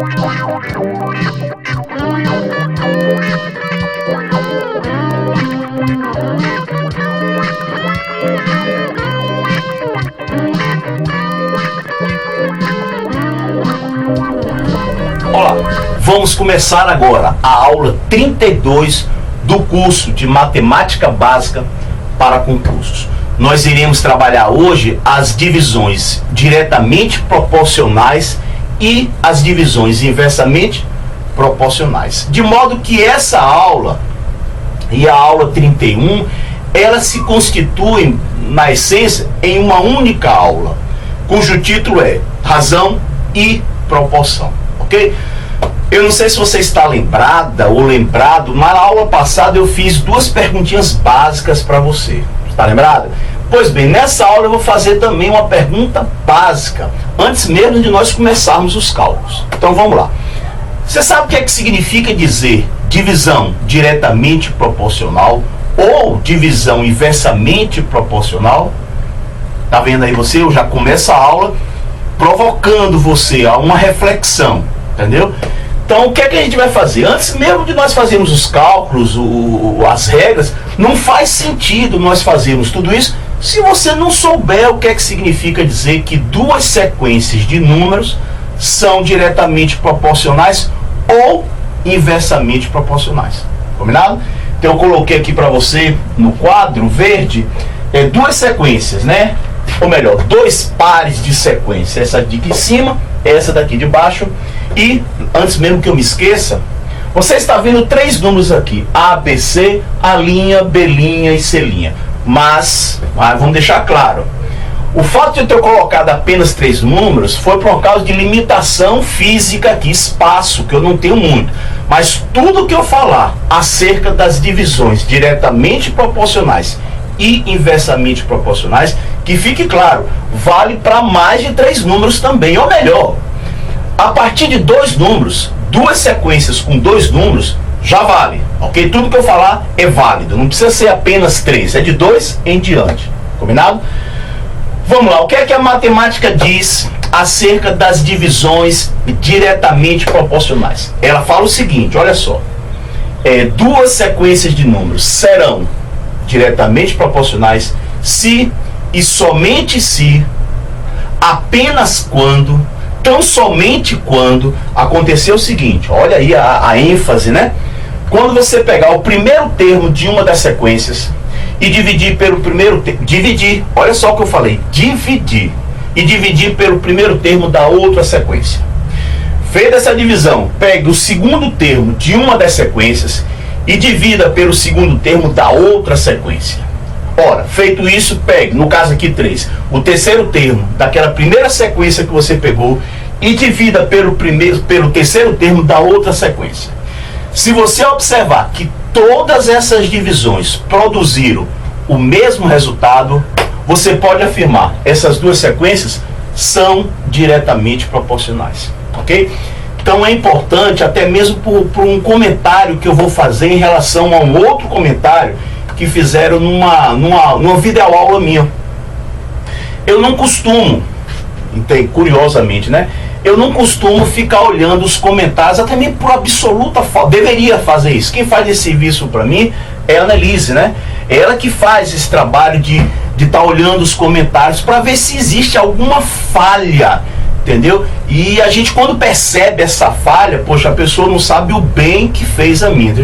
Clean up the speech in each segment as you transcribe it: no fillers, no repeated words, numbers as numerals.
Olá, vamos começar agora a aula 32 do curso de Matemática Básica para Concursos. Nós iremos trabalhar hoje as divisões diretamente proporcionais e as divisões inversamente proporcionais. De modo que essa aula e a aula 31, elas se constituem, na essência, em uma única aula, cujo título é Razão e Proporção. Ok? Eu não sei se você está lembrada ou lembrado, mas na aula passada eu fiz duas perguntinhas básicas para você. Está lembrada? Pois bem, nessa aula eu vou fazer também uma pergunta básica, antes mesmo de nós começarmos os cálculos. Então vamos lá. Você sabe o que é que significa dizer divisão diretamente proporcional ou divisão inversamente proporcional? Tá vendo aí você? Eu já começo a aula provocando você a uma reflexão, entendeu? Então, o que é que a gente vai fazer? Antes mesmo de nós fazermos os cálculos, as regras, não faz sentido nós fazermos tudo isso se você não souber o que é que significa dizer que duas sequências de números são diretamente proporcionais ou inversamente proporcionais. Combinado? Então, eu coloquei aqui para você no quadro verde duas sequências, né? Ou melhor, dois pares de sequência. Essa daqui em cima, essa daqui de baixo. E, antes mesmo que eu me esqueça, você está vendo três números aqui: A, B, C, A', B' e C'. Mas vamos deixar claro, o fato de eu ter colocado apenas três números foi por causa de limitação física aqui, espaço, que eu não tenho muito. Mas tudo que eu falar acerca das divisões diretamente proporcionais e inversamente proporcionais, que fique claro, vale para mais de três números também, ou melhor, a partir de dois números, duas sequências com dois números, já vale, ok? Tudo que eu falar é válido, não precisa ser apenas três, é de dois em diante, combinado? Vamos lá, o que é que a matemática diz acerca das divisões diretamente proporcionais? Ela fala o seguinte, olha só, duas sequências de números serão diretamente proporcionais se e somente se, apenas quando, tão somente quando acontecer o seguinte, olha aí a ênfase, né? Quando você pegar o primeiro termo de uma das sequências e dividir pelo primeiro termo, olha só o que eu falei, dividir, e dividir pelo primeiro termo da outra sequência. Feita essa divisão, pegue o segundo termo de uma das sequências e divida pelo segundo termo da outra sequência. Ora, feito isso, pegue, no caso aqui 3, o terceiro termo daquela primeira sequência que você pegou e divida pelo terceiro termo da outra sequência. Se você observar que todas essas divisões produziram o mesmo resultado, você pode afirmar essas duas sequências são diretamente proporcionais, ok? Então é importante, até mesmo por um comentário que eu vou fazer em relação a um outro comentário que fizeram numa videoaula minha. Eu não costumo, curiosamente, né? Eu não costumo ficar olhando os comentários, até mesmo por absoluta falta. Deveria fazer isso. Quem faz esse serviço para mim é a Annelise, né? É ela que faz esse trabalho de estar olhando os comentários para ver se existe alguma falha, entendeu? E a gente, quando percebe essa falha, poxa, a pessoa não sabe o bem que fez a mim.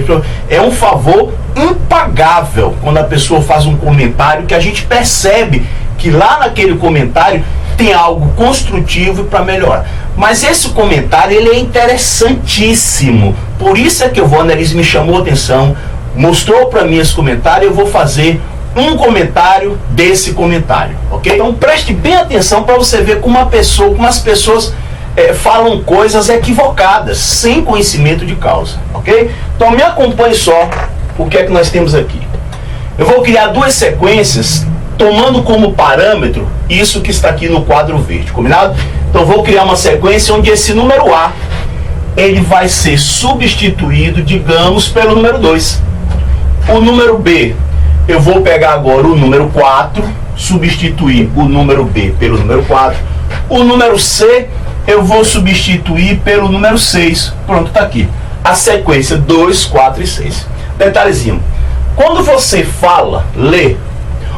É um favor impagável quando a pessoa faz um comentário que a gente percebe que lá naquele comentário tem algo construtivo para melhorar. Mas esse comentário, ele é interessantíssimo. Por isso é que a Annelise me chamou a atenção, mostrou para mim esse comentário, eu vou fazer um comentário desse comentário, ok? Então preste bem atenção para você ver como as pessoas falam coisas equivocadas, sem conhecimento de causa, ok? Então me acompanhe só o que é que nós temos aqui. Eu vou criar duas sequências tomando como parâmetro isso que está aqui no quadro verde, combinado? Então vou criar uma sequência onde esse número A, ele vai ser substituído, digamos, pelo número 2. O número B, eu vou pegar agora o número 4, substituir o número B pelo número 4. O número C, eu vou substituir pelo número 6. Pronto, tá aqui. A sequência 2, 4 e 6. Detalhezinho. Quando você fala, lê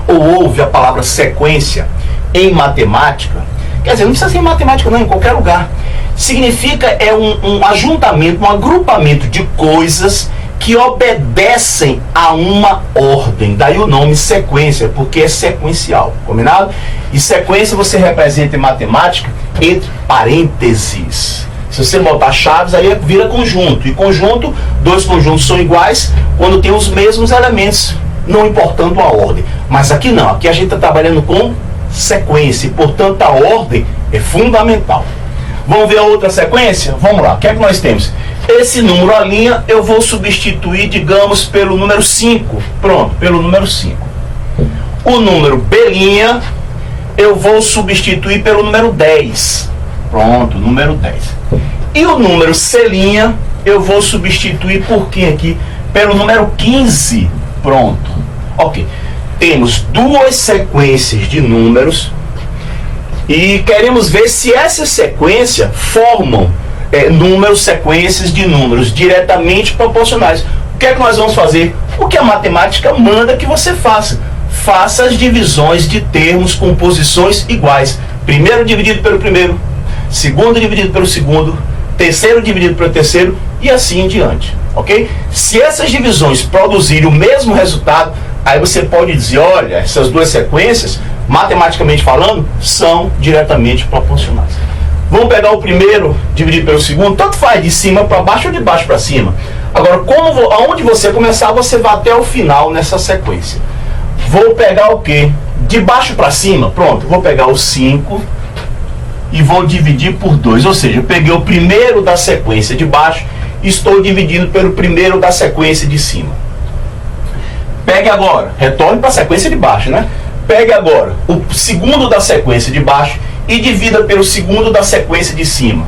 ou ouve a palavra sequência em matemática, quer dizer, não precisa ser em matemática não, em qualquer lugar. Significa um ajuntamento, um agrupamento de coisas que obedecem a uma ordem. Daí o nome sequência, porque é sequencial, combinado? E sequência você representa em matemática entre parênteses. Se você botar chaves, aí vira conjunto. E conjunto, dois conjuntos são iguais quando tem os mesmos elementos, não importando a ordem. Mas aqui não, aqui a gente está trabalhando com sequência, e portanto a ordem é fundamental. Vamos ver a outra sequência? Vamos lá, o que é que nós temos? Esse número, a linha, eu vou substituir, digamos, pelo número 5. Pronto, pelo número 5. O número B', eu vou substituir pelo número 10. Pronto, número 10. E o número C', eu vou substituir por quem aqui? Pelo número 15. Pronto. Ok. Temos duas sequências de números e queremos ver se essa sequência formam números, sequências de números diretamente proporcionais. O que é que nós vamos fazer? O que a matemática manda que você faça. Faça as divisões de termos com posições iguais. Primeiro dividido pelo primeiro, segundo dividido pelo segundo, terceiro dividido pelo terceiro e assim em diante, ok? Se essas divisões produzirem o mesmo resultado, aí você pode dizer, olha, essas duas sequências, matematicamente falando, são diretamente proporcionais. Vamos pegar o primeiro dividido pelo segundo, tanto faz de cima para baixo ou de baixo para cima. Agora, aonde você começar, você vai até o final nessa sequência. Vou pegar o quê? De baixo para cima, pronto, vou pegar o 5 e vou dividir por 2, ou seja, eu peguei o primeiro da sequência de baixo e estou dividindo pelo primeiro da sequência de cima. Pegue agora, retorne para a sequência de baixo, né? Pegue agora o segundo da sequência de baixo e divida pelo segundo da sequência de cima.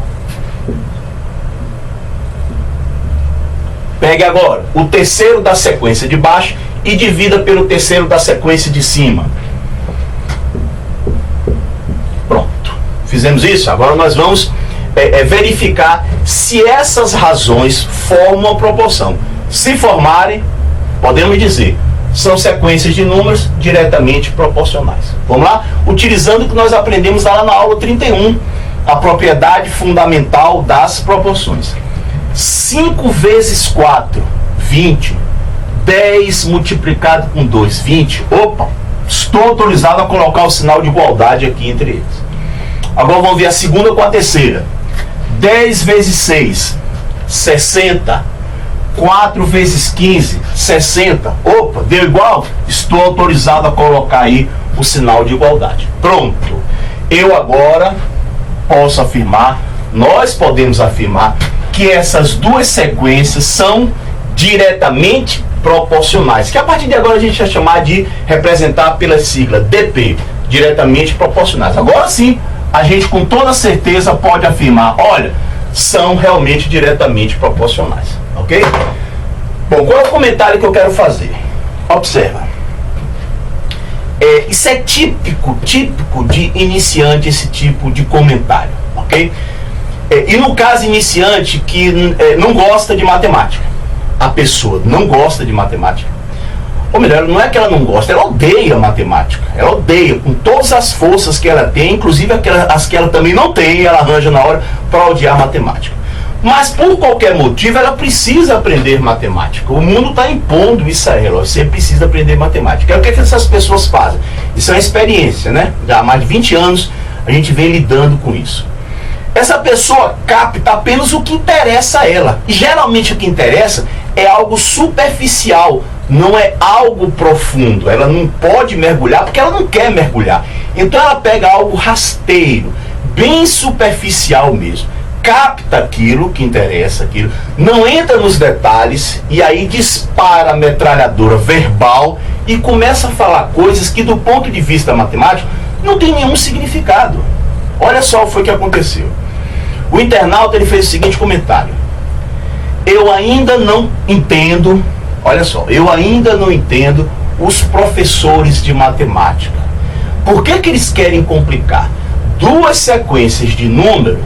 Pegue agora o terceiro da sequência de baixo e divida pelo terceiro da sequência de cima. Pronto. Fizemos isso? Agora nós vamos verificar se essas razões formam a proporção. Se formarem, podemos dizer, são sequências de números diretamente proporcionais. Vamos lá? Utilizando o que nós aprendemos lá na aula 31, a propriedade fundamental das proporções. 5 vezes 4, 20. 10 multiplicado com 2, 20. Opa, estou autorizado a colocar o sinal de igualdade aqui entre eles. Agora vamos ver a segunda com a terceira. 10 vezes 6, 60. 4 vezes 15, 60. Opa, deu igual? Estou autorizado a colocar aí o sinal de igualdade. Pronto. Eu agora posso afirmar, nós podemos afirmar que essas duas sequências são diretamente proporcionais, que a partir de agora a gente vai chamar de representar pela sigla DP, diretamente proporcionais. Agora sim, a gente com toda certeza pode afirmar, olha, são realmente diretamente proporcionais, ok? Bom, qual é o comentário que eu quero fazer? Observa. Isso é típico de iniciante, esse tipo de comentário, ok? E no caso iniciante que não gosta de matemática, a pessoa não gosta de matemática, ou melhor, não é que ela não gosta, ela odeia matemática, ela odeia com todas as forças que ela tem, inclusive as que ela também não tem, ela arranja na hora para odiar matemática. Mas por qualquer motivo ela precisa aprender matemática. O mundo está impondo isso a ela, você precisa aprender matemática. O que essas pessoas fazem? Isso é uma experiência, né? Já há mais de 20 anos a gente vem lidando com isso. Essa pessoa capta apenas o que interessa a ela. E geralmente o que interessa é algo superficial, não é algo profundo. Ela não pode mergulhar porque ela não quer mergulhar. Então ela pega algo rasteiro, bem superficial mesmo. Capta aquilo que interessa, aquilo, não entra nos detalhes e aí dispara a metralhadora verbal e começa a falar coisas que do ponto de vista matemático não tem nenhum significado. Olha só o que foi que aconteceu. O internauta ele fez o seguinte comentário: eu ainda não entendo, olha só, eu ainda não entendo os professores de matemática. Por que eles querem complicar duas sequências de número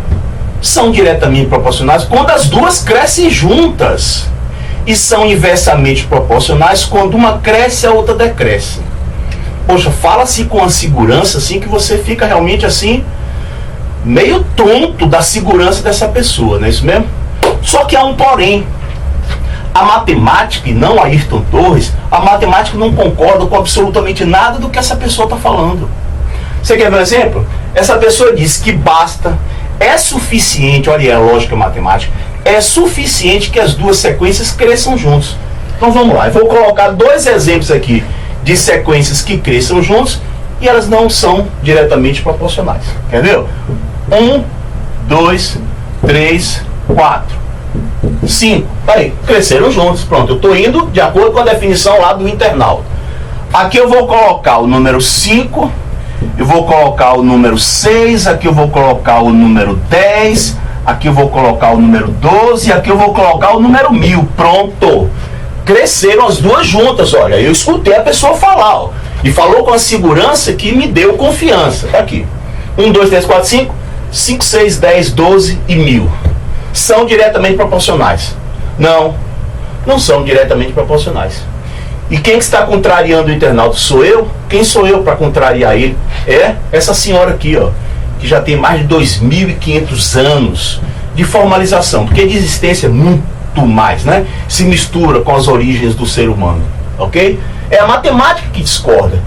são diretamente proporcionais quando as duas crescem juntas. E são inversamente proporcionais quando uma cresce e a outra decresce. Poxa, fala-se com a segurança assim que você fica realmente assim, meio tonto da segurança dessa pessoa, não é isso mesmo? Só que há um porém. A matemática, e não Ayrton Torres, a matemática não concorda com absolutamente nada do que essa pessoa está falando. Você quer ver um exemplo? Essa pessoa diz que basta, é suficiente, olha aí a lógica matemática, é suficiente que as duas sequências cresçam juntos. Então vamos lá, eu vou colocar dois exemplos aqui de sequências que cresçam juntos e elas não são diretamente proporcionais. Quer ver? 1, 2, 3, 4, 5. Aí, cresceram juntos. Pronto, eu estou indo de acordo com a definição lá do internauta. Aqui eu vou colocar o número 5, eu vou colocar o número 6, aqui eu vou colocar o número 10, aqui eu vou colocar o número 12, aqui eu vou colocar o número 1000. Pronto. Cresceram as duas juntas, olha. Eu escutei a pessoa falar, ó, e falou com a segurança que me deu confiança. Tá aqui. 1, 2, 3, 4, 5, 5, 6, 10, 12 e 1000. São diretamente proporcionais. Não, não são diretamente proporcionais. E quem que está contrariando o internauta? Sou eu? Quem sou eu para contrariar ele? É essa senhora aqui, ó, que já tem mais de 2.500 anos de formalização, porque de existência muito mais, né? Se mistura com as origens do ser humano, ok? É a matemática que discorda.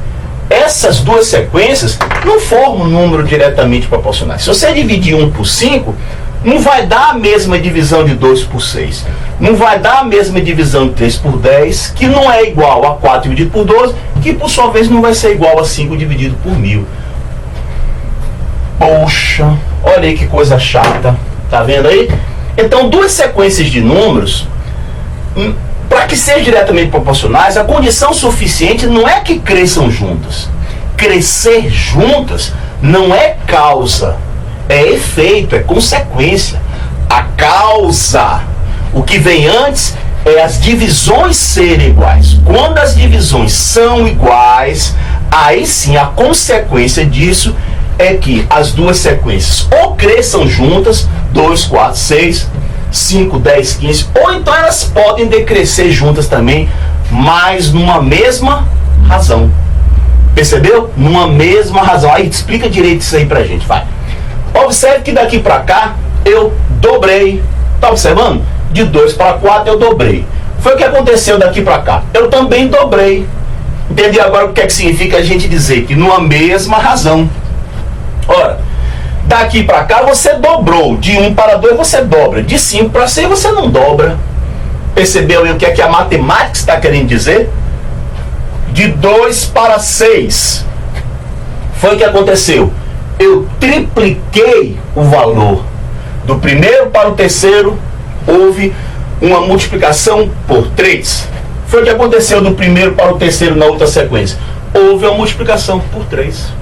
Essas duas sequências não formam um número diretamente proporcional. Se você dividir 1 por 5, não vai dar a mesma divisão de 2 por 6. Não vai dar a mesma divisão de 3 por 10, que não é igual a 4 dividido por 12, que por sua vez não vai ser igual a 5 dividido por 1000. Poxa, olha aí que coisa chata. Tá vendo aí? Então, duas sequências de números, para que sejam diretamente proporcionais, a condição suficiente não é que cresçam juntas. Crescer juntas não é causa, é efeito, é consequência. A causa, o que vem antes, é as divisões serem iguais. Quando as divisões são iguais, aí sim a consequência disso é que as duas sequências ou cresçam juntas, 2, 4, 6, 5, 10, 15, ou então elas podem decrescer juntas também, mas numa mesma razão. Percebeu? Numa mesma razão. Aí explica direito isso aí pra gente, vai. Observe que daqui pra cá eu dobrei. Tá observando? De 2 para 4 eu dobrei. Foi o que aconteceu daqui pra cá. Eu também dobrei. Entendeu agora o que é que significa a gente dizer que numa mesma razão? Ora, daqui para cá você dobrou. De 1 para 2 você dobra. De 5 para 6 você não dobra. Percebeu aí o que é que a matemática está querendo dizer? De 2 para 6. Foi o que aconteceu. Eu tripliquei o valor. Do primeiro para o terceiro, houve uma multiplicação por 3. Foi o que aconteceu do primeiro para o terceiro na outra sequência. Houve uma multiplicação por 3.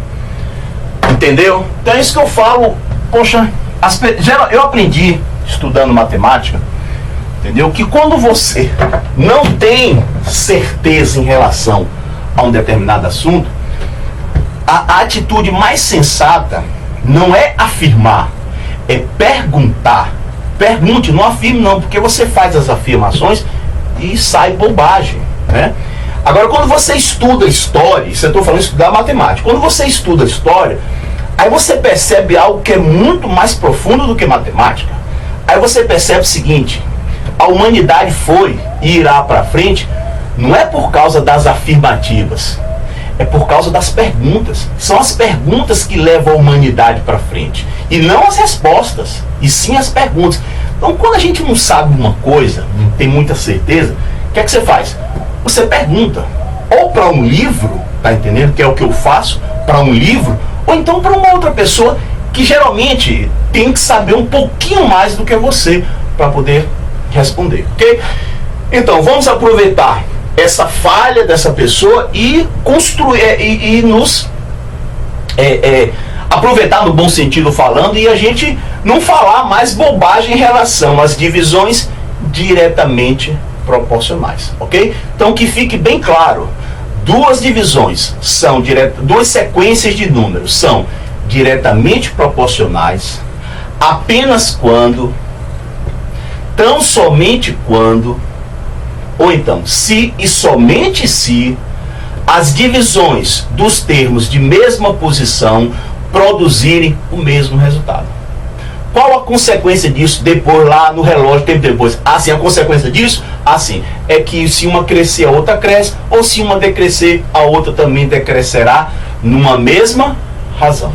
Entendeu? Então é isso que eu falo. Poxa, eu aprendi estudando matemática, entendeu? Que quando você não tem certeza em relação a um determinado assunto, a atitude mais sensata não é afirmar, é perguntar. Pergunte, não afirme não, porque você faz as afirmações e sai bobagem, né? Agora, quando você estuda história, isso eu estou falando de estudar matemática, quando você estuda história, aí você percebe algo que é muito mais profundo do que matemática. Aí você percebe o seguinte: a humanidade foi e irá para frente, não é por causa das afirmativas, é por causa das perguntas. São as perguntas que levam a humanidade para frente, e não as respostas, e sim as perguntas. Então, quando a gente não sabe uma coisa, não tem muita certeza, o que é que você faz? Você pergunta, ou para um livro, tá entendendo? Que é o que eu faço, para um livro, ou então para uma outra pessoa que geralmente tem que saber um pouquinho mais do que você para poder responder, ok? Então, vamos aproveitar essa falha dessa pessoa e construir e nos aproveitar no bom sentido falando, e a gente não falar mais bobagem em relação às divisões diretamente proporcionais, ok? Então, que fique bem claro: duas divisões são duas sequências de números são diretamente proporcionais. apenas quando, tão somente quando, ou então se e somente se as divisões dos termos de mesma posição produzirem o mesmo resultado. Qual a consequência disso depois lá no relógio, tempo depois? Assim, a consequência disso, assim, é que se uma crescer, a outra cresce, ou se uma decrescer, a outra também decrescerá numa mesma razão.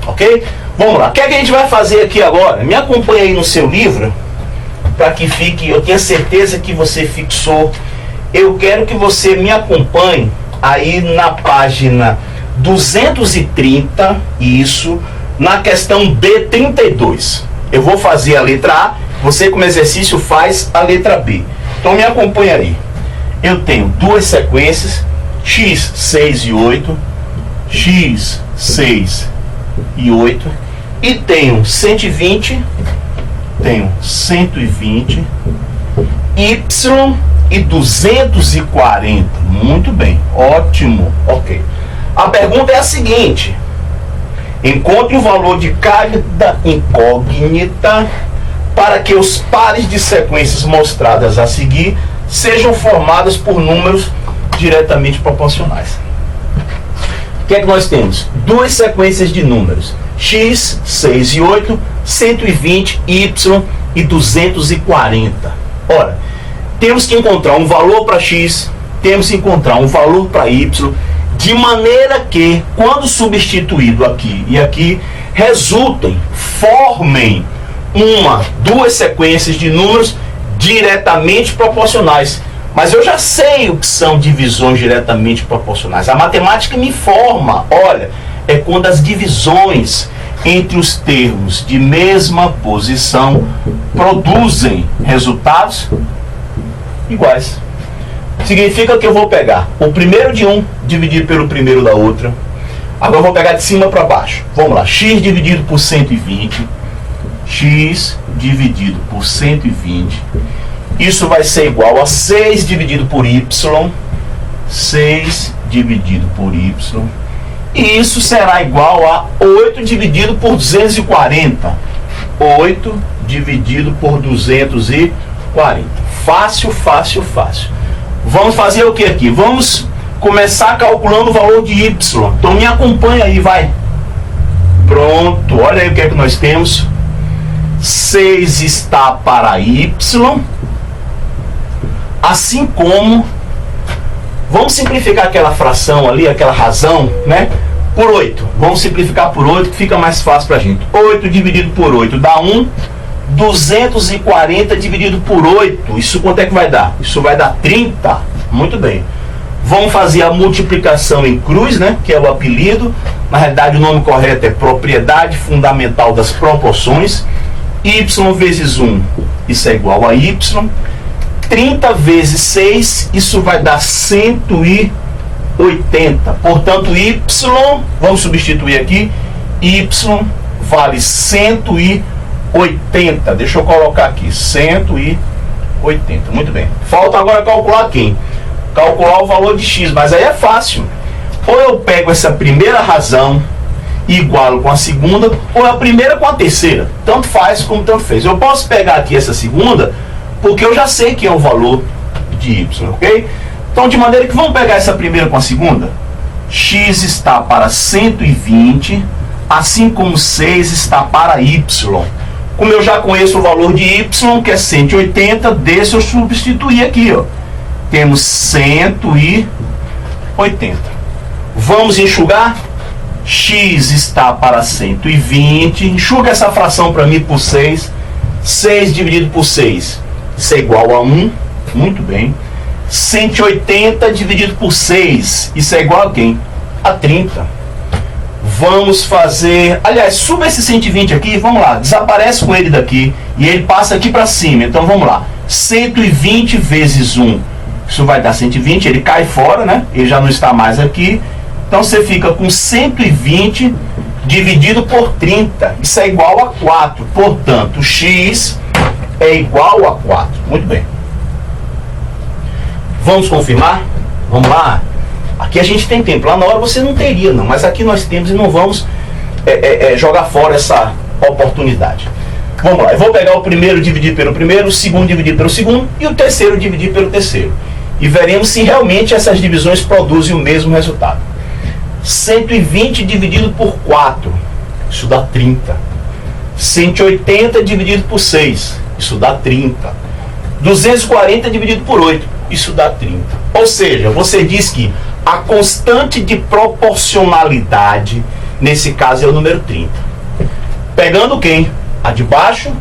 Ok? Vamos lá. O que é que a gente vai fazer aqui agora? Me acompanha aí no seu livro, para que fique, eu tenho certeza que você fixou. Eu quero que você me acompanhe aí na página 230, isso, na questão B32. Eu vou fazer a letra A, você como exercício faz a letra B. Então me acompanha aí. Eu tenho duas sequências, x, 6 e 8, x, 6 e 8, e tenho 120, tenho 120, y e 240. Muito bem, ótimo, ok. A pergunta é a seguinte: encontre o valor de cada incógnita para que os pares de sequências mostradas a seguir sejam formadas por números diretamente proporcionais. O que é que nós temos? Duas sequências de números, x, 6 e 8, 120, y e 240. Ora, temos que encontrar um valor para x, temos que encontrar um valor para y, de maneira que, quando substituído aqui e aqui, resultem, formem duas sequências de números diretamente proporcionais. Mas eu já sei o que são divisões diretamente proporcionais. A matemática me informa, olha, é quando as divisões entre os termos de mesma posição produzem resultados iguais. Significa que eu vou pegar o primeiro de um dividido pelo primeiro da outra. Agora eu vou pegar de cima para baixo. Vamos lá, x dividido por 120, x dividido por 120, isso vai ser igual a 6 dividido por y, 6 dividido por y, e isso será igual a 8 dividido por 240, 8 dividido por 240. Fácil, fácil, fácil. Vamos fazer o que aqui? Vamos começar calculando o valor de y. Então me acompanha aí, vai. Pronto, olha aí o que é que nós temos. 6 está para y, assim como, vamos simplificar aquela fração ali, aquela razão, né? Por 8. Vamos simplificar por 8, que fica mais fácil para a gente. 8 dividido por 8 dá 1. 240 dividido por 8, isso quanto é que vai dar? Isso vai dar 30. Muito bem. Vamos fazer a multiplicação em cruz, né? Que é o apelido. Na realidade, o nome correto é propriedade fundamental das proporções. Y vezes 1, isso é igual a y. 30 vezes 6, isso vai dar 180. Portanto, y, vamos substituir aqui, y vale 180. Deixa eu colocar aqui, 180. Muito bem. Falta agora calcular quem? Calcular o valor de x, mas aí é fácil. Ou eu pego essa primeira razão e igualo com a segunda, ou a primeira com a terceira. Tanto faz como tanto fez. Eu posso pegar aqui essa segunda, porque eu já sei que é o valor de y, ok? Então, de maneira que vamos pegar essa primeira com a segunda. X está para 120, assim como 6 está para y. Como eu já conheço o valor de y, que é 180, deixa eu substituir aqui, ó. Temos 180. Vamos enxugar? X está para 120. Enxuga essa fração para mim por 6. 6 dividido por 6, isso é igual a 1. Muito bem. 180 dividido por 6, isso é igual a quem? A 30. Vamos fazer, aliás, suba esse 120 aqui, vamos lá, desaparece com ele daqui e ele passa aqui para cima. Então vamos lá, 120 vezes 1, isso vai dar 120, ele cai fora, né? Ele já não está mais aqui. Então você fica com 120 dividido por 30, isso é igual a 4. Portanto, x é igual a 4. Muito bem. Vamos confirmar? Vamos lá. Aqui a gente tem tempo, lá na hora você não teria não, mas aqui nós temos e não vamos jogar fora oportunidade. Vamos lá, eu vou pegar o primeiro dividir pelo primeiro, o segundo dividir pelo segundo e o terceiro dividir pelo terceiro. E veremos se realmente essas divisões produzem o mesmo resultado. 120 dividido por 4, isso dá 30. 180 dividido por 6, isso dá 30. 240 dividido por 8, isso dá 30. Ou seja, você diz que a constante de proporcionalidade, nesse caso, é o número 30. Pegando quem? A de baixo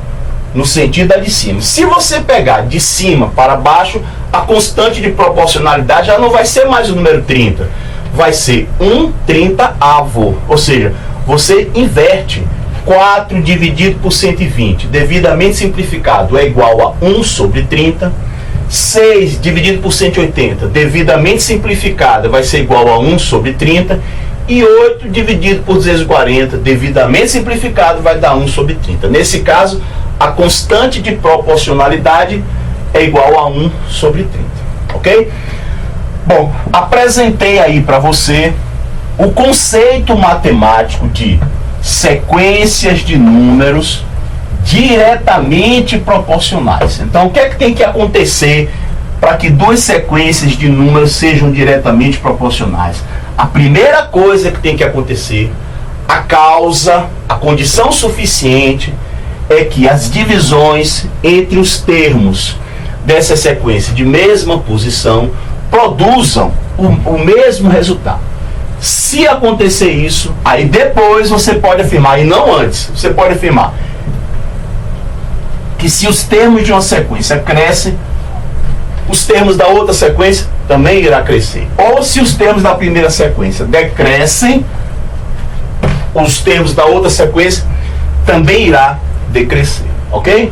no sentido da de cima. Se você pegar de cima para baixo, a constante de proporcionalidade já não vai ser mais o número 30. Vai ser 1/30avo. Ou seja, você inverte. 4 dividido por 120, devidamente simplificado, é igual a 1 sobre 30. 6 dividido por 180, devidamente simplificado, vai ser igual a 1 sobre 30. E 8 dividido por 240, devidamente simplificado, vai dar 1 sobre 30. Nesse caso, a constante de proporcionalidade é igual a 1 sobre 30. Ok? Bom, apresentei aí para você o conceito matemático de sequências de números diretamente proporcionais. Então, o que é que tem que acontecer para que duas sequências de números sejam diretamente proporcionais? A primeira coisa que tem que acontecer, a causa, a condição suficiente, é que as divisões entre os termos dessa sequência de mesma posição produzam o mesmo resultado. Se acontecer isso, aí depois você pode afirmar, e não antes, você pode afirmar que se os termos de uma sequência crescem, os termos da outra sequência também irá crescer. Ou se os termos da primeira sequência decrescem, os termos da outra sequência também irá decrescer. Ok?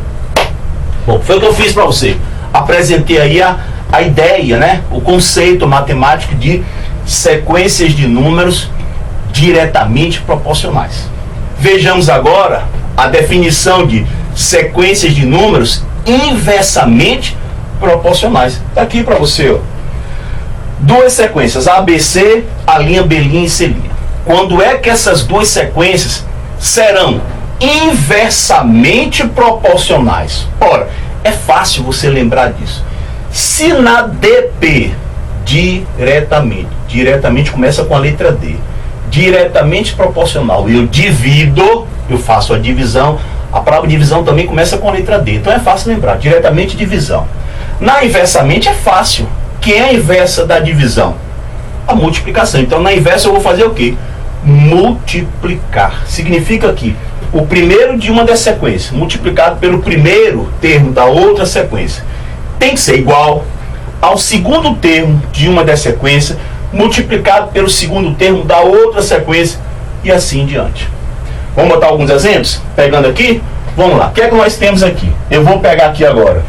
Bom, foi o que eu fiz para você. Apresentei aí a ideia, né? O conceito matemático de sequências de números diretamente proporcionais. Vejamos agora a definição de sequências de números inversamente proporcionais. Está aqui para você, ó. Duas sequências, ABC, A', B' e C'. Quando é que essas duas sequências serão inversamente proporcionais? Ora, é fácil você lembrar disso. Se na DP diretamente começa com a letra D, diretamente proporcional, eu divido, eu faço a divisão, a palavra divisão também começa com a letra D, então é fácil lembrar, diretamente divisão. Na inversamente é fácil. Quem é a inversa da divisão? A multiplicação. Então na inversa eu vou fazer o quê? Multiplicar. Significa que o primeiro de uma das sequências multiplicado pelo primeiro termo da outra sequência tem que ser igual ao segundo termo de uma das sequências multiplicado pelo segundo termo da outra sequência e assim em diante. Vamos botar alguns exemplos? Pegando aqui, vamos lá. O que é que nós temos aqui? Eu vou pegar aqui agora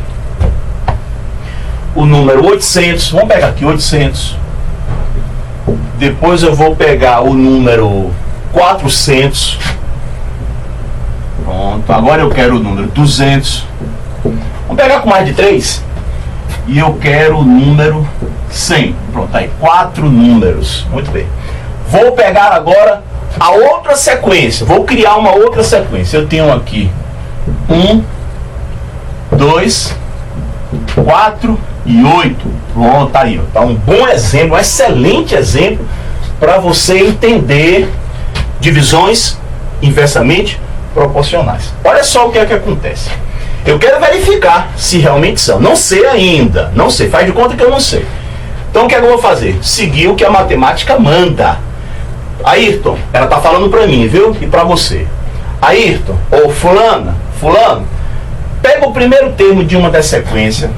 o número 800, vamos pegar aqui 800. Depois eu vou pegar o número 400. Pronto, agora eu quero o número 200. Vamos pegar com mais de 3. E eu quero o número 100. Pronto, aí 4 números. Muito bem. Vou pegar agora a outra sequência. Vou criar uma outra sequência. Eu tenho aqui 1, 2, 4 e 8. Pronto, tá aí. Tá um bom exemplo, um excelente exemplo para você entender divisões inversamente proporcionais. Olha só o que é que acontece. Eu quero verificar se realmente são. Não sei ainda. Não sei. Faz de conta que eu não sei. Então o que é que eu vou fazer? Seguir o que a matemática manda. Ayrton, ela tá falando para mim, viu? E para você. Ayrton, ou fulano, pega o primeiro termo de uma das sequências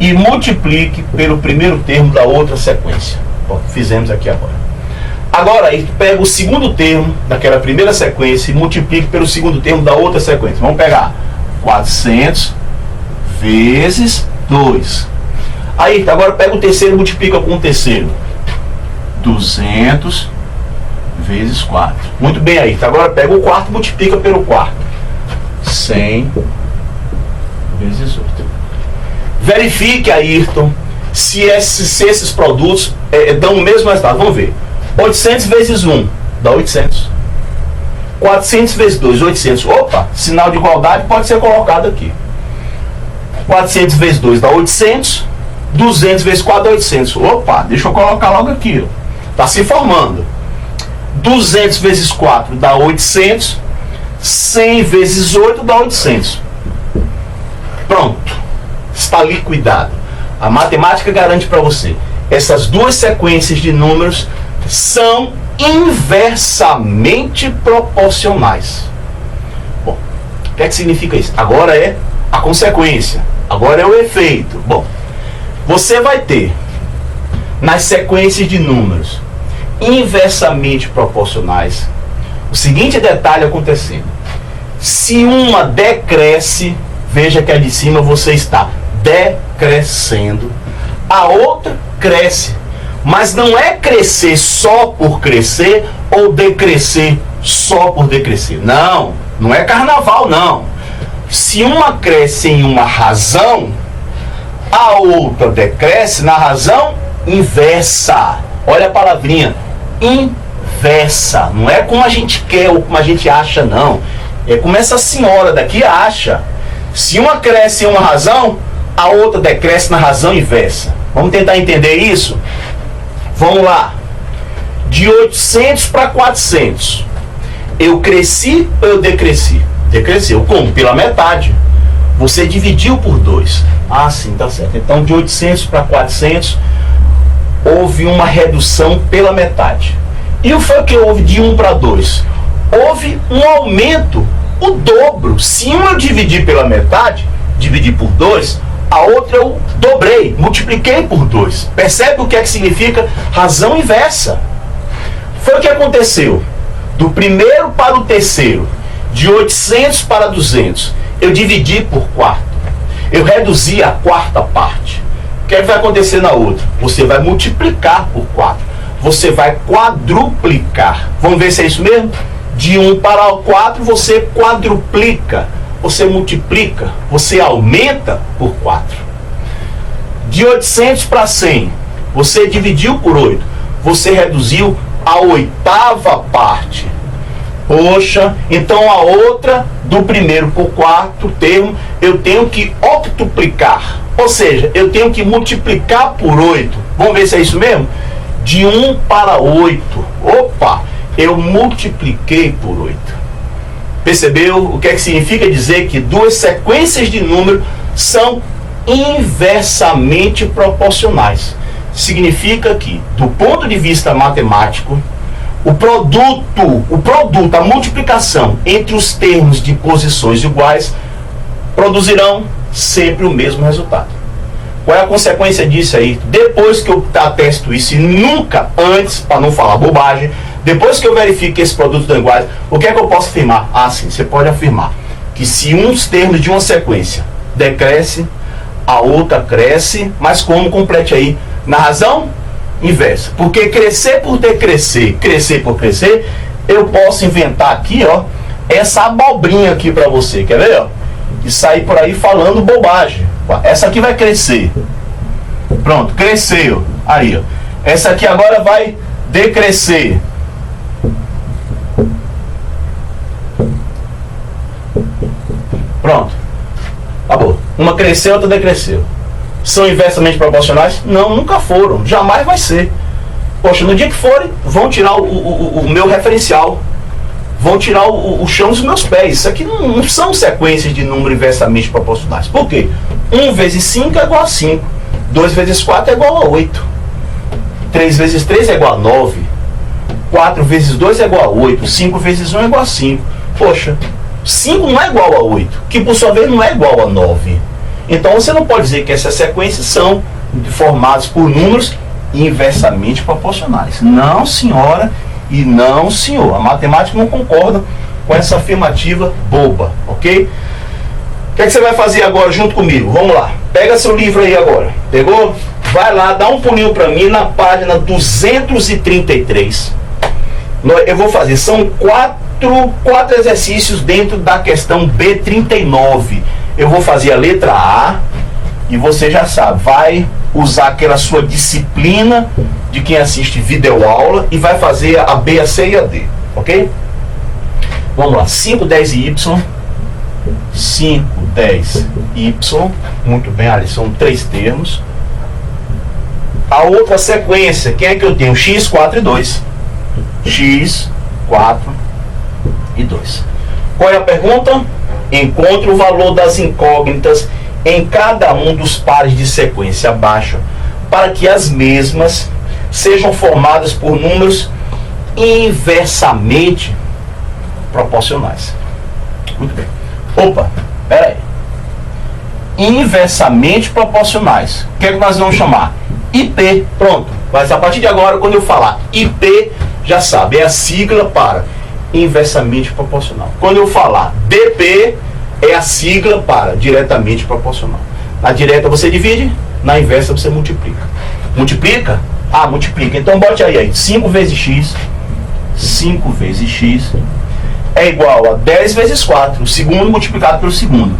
e multiplique pelo primeiro termo da outra sequência. Bom, fizemos aqui agora. Agora, Ayrton, pega o segundo termo daquela primeira sequência e multiplique pelo segundo termo da outra sequência. Vamos pegar 400 vezes 2. Aí, agora pega o terceiro e multiplica com o terceiro. 200 vezes 4. Muito bem, aí. Agora pega o quarto e multiplica pelo quarto. 100 vezes 8. Verifique, Ayrton, se esses produtos dão o mesmo resultado. Vamos ver. 800 vezes 1 dá 800. 400 vezes 2, 800. Opa, sinal de igualdade pode ser colocado aqui. 400 vezes 2 dá 800. 200 vezes 4 dá 800. Opa, deixa eu colocar logo aqui. Está se formando. 200 vezes 4 dá 800. 100 vezes 8 dá 800. Pronto. Está liquidado. A matemática garante para você. Essas duas sequências de números são inversamente proporcionais. Bom, o que é que significa isso? Agora é a consequência. Agora é o efeito. Bom, você vai ter nas sequências de números inversamente proporcionais o seguinte detalhe acontecendo. Se uma decresce, veja que a de cima você está decrescendo, a outra cresce. Mas não é crescer só por crescer ou decrescer só por decrescer. Não, não é carnaval, não. Se uma cresce em uma razão, a outra decresce na razão inversa. Olha a palavrinha, inversa. Não é como a gente quer ou como a gente acha, não. É como essa senhora daqui acha. Se uma cresce em uma razão, a outra decresce na razão inversa. Vamos tentar entender isso? Vamos lá. De 800 para 400. Eu cresci ou eu decresci? Decresceu. Como? Pela metade. Você dividiu por 2. Ah, sim, tá certo. Então, de 800 para 400, houve uma redução pela metade. E o foi que houve de 1 para 2? Houve um aumento, o dobro. Se um eu dividir pela metade, dividir por 2, a outra eu dobrei, multipliquei por 2. Percebe o que é que significa razão inversa? Foi o que aconteceu. Do primeiro para o terceiro, de 800 para 200, eu dividi por quarto. Eu reduzi a quarta parte. O que é que vai acontecer na outra? Você vai multiplicar por 4. Você vai quadruplicar. Vamos ver se é isso mesmo? De 1 para o 4, você quadruplica. Você multiplica, você aumenta por 4. De 800 para 100, você dividiu por 8. Você reduziu a oitava parte. Poxa, então a outra, do primeiro para o quarto termo, eu tenho que octuplicar. Ou seja, eu tenho que multiplicar por 8. Vamos ver se é isso mesmo? De 1 para 8. Opa, eu multipliquei por 8. Percebeu o que é que significa dizer que duas sequências de números são inversamente proporcionais? Significa que, do ponto de vista matemático, o produto, a multiplicação entre os termos de posições iguais produzirão sempre o mesmo resultado. Qual é a consequência disso aí? Depois que eu atesto isso e nunca antes, para não falar bobagem, depois que eu verifico que esses produtos são iguais, o que é que eu posso afirmar? Ah, sim, você pode afirmar que se uns termos de uma sequência decresce, a outra cresce, mas como? Complete aí, na razão inversa. Porque crescer por decrescer, crescer por crescer, eu posso inventar aqui, ó, essa abobrinha aqui para você, quer ver, ó? E sair por aí falando bobagem. Essa aqui vai crescer. Pronto, cresceu. Aí, ó. Essa aqui agora vai decrescer. Pronto. Acabou. Uma cresceu, outra decresceu. São inversamente proporcionais? Não, nunca foram. Jamais vai ser. Poxa, no dia que forem, vão tirar o meu referencial. Vão tirar o chão dos meus pés. Isso aqui não são sequências de número inversamente proporcionais. Por quê? 1 vezes 5 é igual a 5. 2 vezes 4 é igual a 8. 3 vezes 3 é igual a 9. 4 vezes 2 é igual a 8. 5 vezes 1 é igual a 5. Poxa, 5 não é igual a 8, que por sua vez não é igual a 9. Então você não pode dizer que essas sequências são formadas por números inversamente proporcionais. Não, senhora, e não, senhor. A matemática não concorda com essa afirmativa boba, ok? O que é que você vai fazer agora junto comigo? Vamos lá. Pega seu livro aí agora. Pegou? Vai lá, dá um pulinho para mim na página 233. Eu vou fazer, são quatro exercícios dentro da questão B39. Eu vou fazer a letra A e você já sabe, vai usar aquela sua disciplina de quem assiste videoaula e vai fazer a B, a C e a D, ok? Vamos lá, 5, 10 e Y. 5, 10 Y. Muito bem, ali são 3 termos. A outra sequência, quem é que eu tenho? X, 4 e 2. X, 4 e 2. Qual é a pergunta? Encontre o valor das incógnitas em cada um dos pares de sequência abaixo, para que as mesmas sejam formadas por números inversamente proporcionais. Muito bem. Opa, pera aí. Inversamente proporcionais. O que é que nós vamos chamar? IP. Pronto. Mas a partir de agora, quando eu falar IP, já sabe, é a sigla para inversamente proporcional. Quando eu falar DP, é a sigla para diretamente proporcional. Na direta você divide, na inversa você multiplica. Multiplica? Ah, multiplica. Então bote aí. 5 vezes x, 5 vezes x é igual a 10 vezes 4. O segundo multiplicado pelo segundo.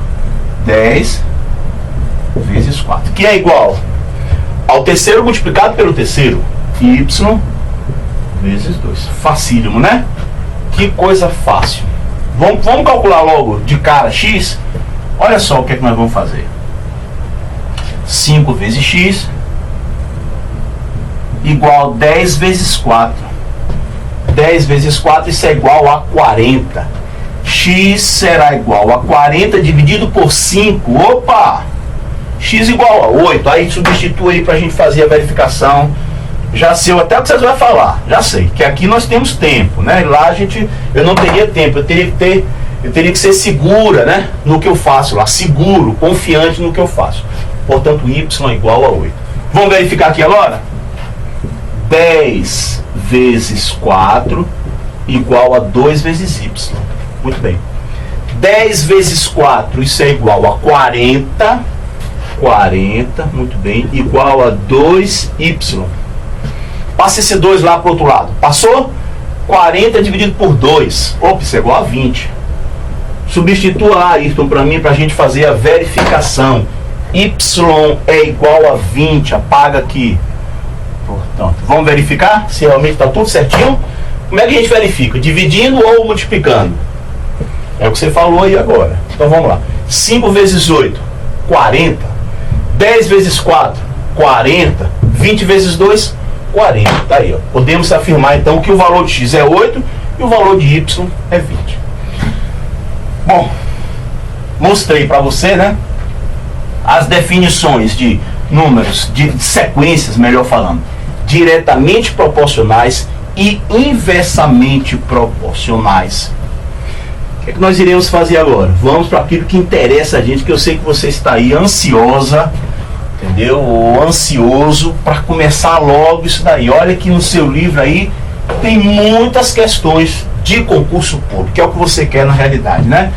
10 vezes 4. Que é igual ao terceiro multiplicado pelo terceiro. Y vezes 2. Facílimo, né? Que coisa fácil. Vamos calcular logo de cara x. Olha só o que é que nós vamos fazer. 5 vezes x igual a 10 vezes 4. 10 vezes 4, isso é igual a 40. X será igual a 40 dividido por 5. Opa! X igual a 8. Aí substitui aí para a gente fazer a verificação. Já sei até o que vocês vão falar. Já sei. Que aqui nós temos tempo, né? Lá eu não teria tempo. Eu teria que ser segura, né? No que eu faço lá. Seguro, confiante no que eu faço. Portanto, y é igual a 8. Vamos verificar aqui agora? 10 vezes 4 igual a 2 vezes y. Muito bem. 10 vezes 4, isso é igual a 40. 40, muito bem, igual a 2y. Passa esse 2 lá para o outro lado. Passou? 40 dividido por 2. Opa, isso é igual a 20. Substitua Ayrton para mim, para a gente fazer a verificação. Y é igual a 20. Apaga aqui. Portanto, vamos verificar se realmente está tudo certinho. Como é que a gente verifica? Dividindo ou multiplicando? É o que você falou aí agora. Então vamos lá. 5 vezes 8, 40. 10 vezes 4, 40. 20 vezes 2, 40. Tá aí, ó. Podemos afirmar então que o valor de x é 8 e o valor de y é 20. Bom, mostrei para você, né? As definições de números, de sequências, melhor falando, diretamente proporcionais e inversamente proporcionais. O que é que nós iremos fazer agora? Vamos para aquilo que interessa a gente, que eu sei que você está aí ansiosa, entendeu? Ou ansioso para começar logo isso daí. Olha que no seu livro aí tem muitas questões de concurso público, que é o que você quer na realidade, né?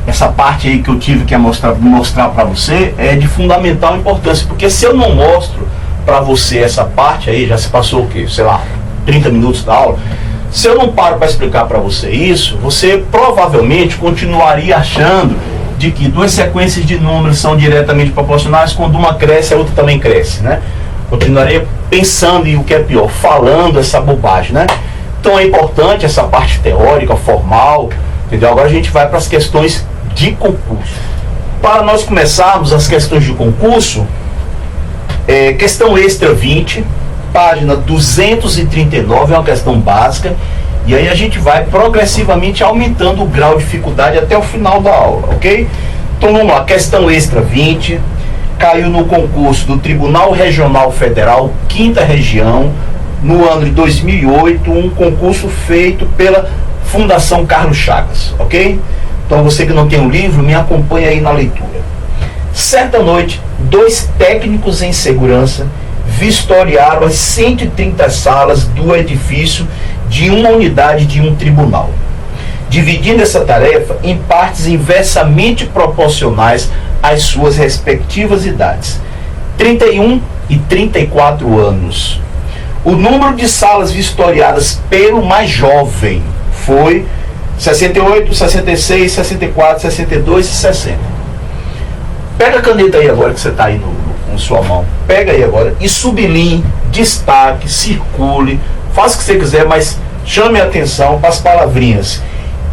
Essa parte aí que eu tive que mostrar para você é de fundamental importância, porque se eu não mostro para você essa parte aí, já se passou o quê? Sei lá, 30 minutos da aula. Se eu não paro para explicar para você isso, você provavelmente continuaria achando de que duas sequências de números são diretamente proporcionais, quando uma cresce, a outra também cresce, né? Continuaria pensando em o que é pior, falando essa bobagem, né? Então é importante essa parte teórica, formal, entendeu? Agora a gente vai para as questões de concurso. Para nós começarmos as questões de concurso, questão extra 20, página 239, é uma questão básica, e aí a gente vai progressivamente aumentando o grau de dificuldade até o final da aula, ok? Então vamos lá, questão extra 20, caiu no concurso do Tribunal Regional Federal, 5ª Região, no ano de 2008, um concurso feito pela Fundação Carlos Chagas, ok? Então você que não tem o livro, me acompanha aí na leitura. Certa noite, 2 técnicos em segurança vistoriaram as 130 salas do edifício de uma unidade de um tribunal, dividindo essa tarefa em partes inversamente proporcionais às suas respectivas idades, 31 e 34 anos. O número de salas vistoriadas pelo mais jovem foi 68, 66, 64, 62 e 60. Pega a caneta aí agora que você está aí com sua mão. Pega aí agora e sublinhe, destaque, circule, faça o que você quiser, mas chame a atenção para as palavrinhas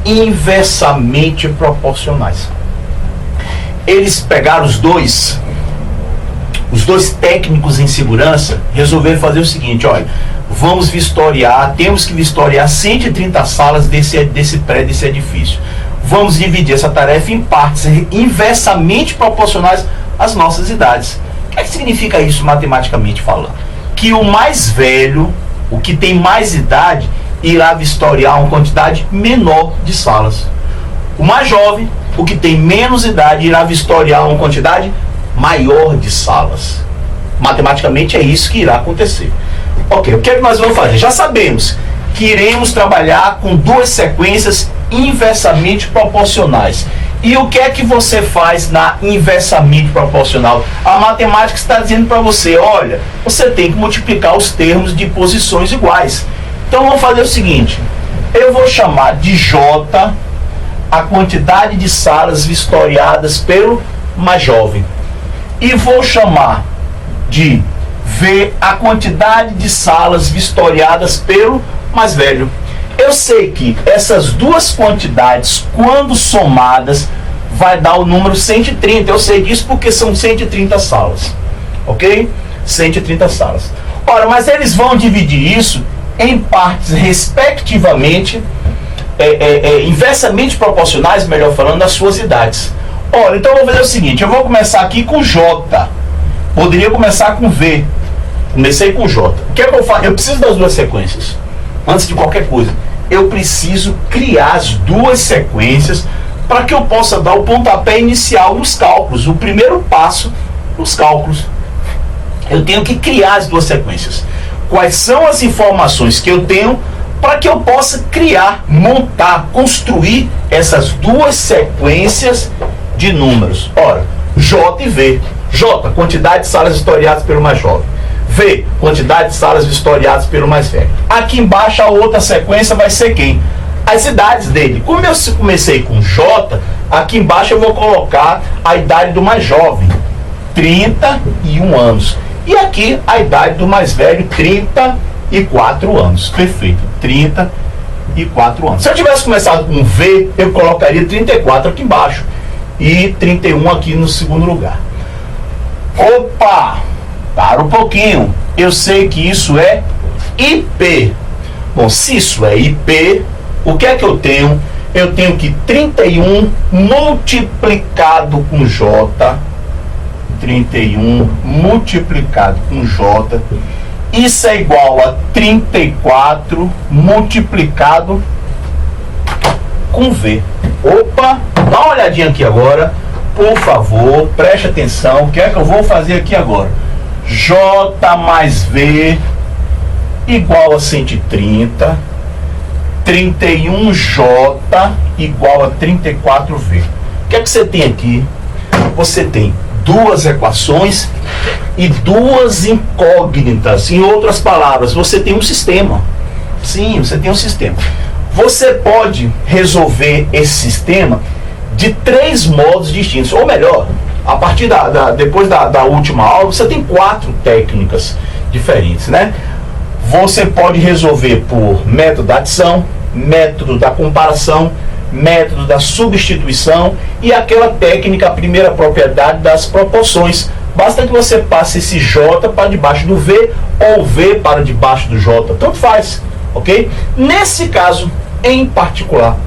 inversamente proporcionais. Eles pegaram os dois técnicos em segurança, resolveram fazer o seguinte: olha, vamos vistoriar, temos que vistoriar 130 salas desse prédio, desse edifício. Vamos dividir essa tarefa em partes inversamente proporcionais às nossas idades. O que significa isso matematicamente falando? Que o mais velho, o que tem mais idade, irá vistoriar uma quantidade menor de salas. O mais jovem, o que tem menos idade, irá vistoriar uma quantidade maior de salas. Matematicamente é isso que irá acontecer. Ok, o que é que nós vamos fazer? Já sabemos que iremos trabalhar com duas sequências inversamente proporcionais. E o que é que você faz na inversamente proporcional? A matemática está dizendo para você: olha, você tem que multiplicar os termos de posições iguais. Então vamos fazer o seguinte: eu vou chamar de J a quantidade de salas vistoriadas pelo mais jovem, e vou chamar de V a quantidade de salas vistoriadas pelo mais velho. Eu sei que essas duas quantidades, quando somadas, vai dar o número 130. Eu sei disso porque são 130 salas. Ok? 130 salas. Ora, mas eles vão dividir isso em partes respectivamente, inversamente proporcionais, melhor falando, das suas idades. Ora, então eu vou fazer o seguinte: eu vou começar aqui com J. Poderia começar com V. Comecei com J. O que é que eu faço? Eu preciso das duas sequências. Antes de qualquer coisa, eu preciso criar as duas sequências para que eu possa dar o pontapé inicial nos cálculos. O primeiro passo nos cálculos. Eu tenho que criar as duas sequências. Quais são as informações que eu tenho para que eu possa criar, montar, construir essas duas sequências de números? Ora, J e V. J, quantidade de salas vistoriadas pelo mais jovem. V, quantidade de salas vistoriadas pelo mais velho. Aqui embaixo a outra sequência vai ser quem? As idades dele. Como eu comecei com J, aqui embaixo eu vou colocar a idade do mais jovem, 31 anos. E aqui a idade do mais velho, 34 anos. Perfeito, 34 anos. Se eu tivesse começado com V, eu colocaria 34 aqui embaixo e 31 aqui no segundo lugar. Opa! Para um pouquinho. Eu sei que isso é IP. Bom, se isso é IP, o que é que eu tenho? Eu tenho que 31 multiplicado com J. 31 multiplicado com J. Isso é igual a 34 multiplicado com V. Opa! Dá uma olhadinha aqui agora. Por favor, preste atenção. O que é que eu vou fazer aqui agora? J mais V igual a 130. 31J igual a 34V. O que é que você tem aqui? Você tem duas equações e duas incógnitas. Em outras palavras, você tem um sistema. Sim, você tem um sistema. Você pode resolver esse sistema de três modos distintos. Ou melhor, a partir depois da última aula, você tem 4 técnicas diferentes, né? Você pode resolver por método da adição, método da comparação, método da substituição e aquela técnica, a primeira propriedade das proporções. Basta que você passe esse J para debaixo do V ou V para debaixo do J, tanto faz, ok? Nesse caso, em particular,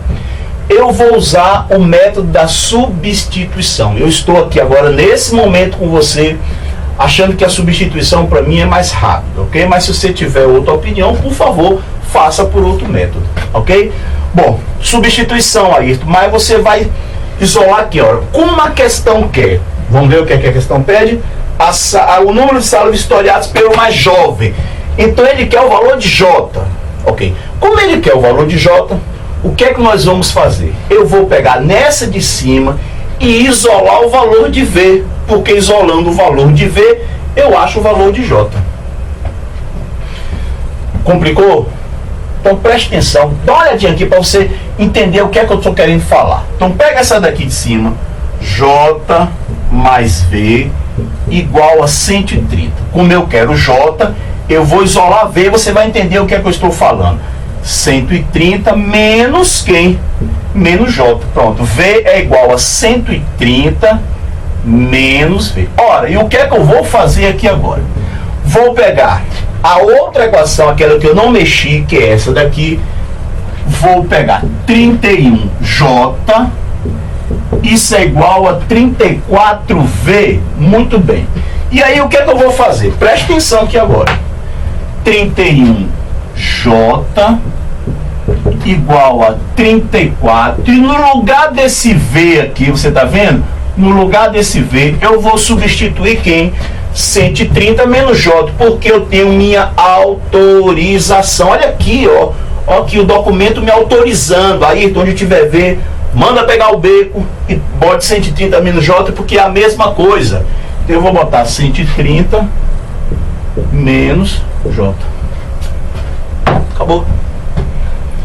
eu vou usar o método da substituição. Eu estou aqui agora, nesse momento com você, achando que a substituição para mim é mais rápida, ok? Mas se você tiver outra opinião, por favor, faça por outro método, ok? Bom, substituição aí, mas você vai isolar aqui, ó, como a questão quer. Vamos ver o que é que a questão pede? O número de salas vistoriadas pelo mais jovem. Então ele quer o valor de J, ok? Como ele quer o valor de J, o que é que nós vamos fazer? Eu vou pegar nessa de cima e isolar o valor de V, porque isolando o valor de V, eu acho o valor de J. Complicou? Então preste atenção, dá uma olhadinha aqui para você entender o que é que eu estou querendo falar. Então pega essa daqui de cima, J mais V igual a 130. Como eu quero J, eu vou isolar V e você vai entender o que é que eu estou falando. 130 menos quem? Menos J. Pronto, V é igual a 130 menos V. Ora, e o que é que eu vou fazer aqui agora? Vou pegar a outra equação, aquela que eu não mexi, que é essa daqui. Vou pegar 31J, isso é igual a 34V. Muito bem. E aí o que é que eu vou fazer? Preste atenção aqui agora. 31J igual a 34. E no lugar desse V aqui, você está vendo? No lugar desse V, eu vou substituir quem? 130 menos J, porque eu tenho minha autorização. Olha aqui, ó. Ó, aqui o documento me autorizando. Aí, onde tiver V, manda pegar o beco e bote 130 menos J, porque é a mesma coisa. Então eu vou botar 130 menos J. Acabou.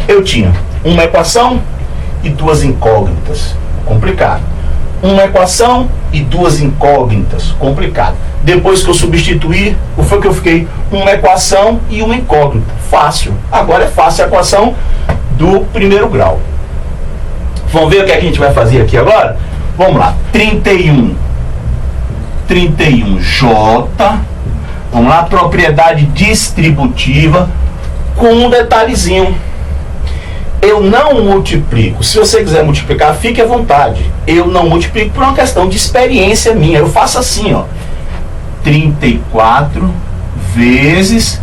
Eu tinha uma equação e duas incógnitas. Complicado. Uma equação e duas incógnitas. Complicado. Depois que eu substituir, o que foi que eu fiquei? Uma equação e uma incógnita. Fácil. Agora é fácil a equação do primeiro grau. Vamos ver o que é que a gente vai fazer aqui agora? Vamos lá. 31J. Vamos lá. Propriedade distributiva com um detalhezinho. Eu não multiplico. Se você quiser multiplicar, fique à vontade. Eu não multiplico por uma questão de experiência minha. Eu faço assim, ó. 34 vezes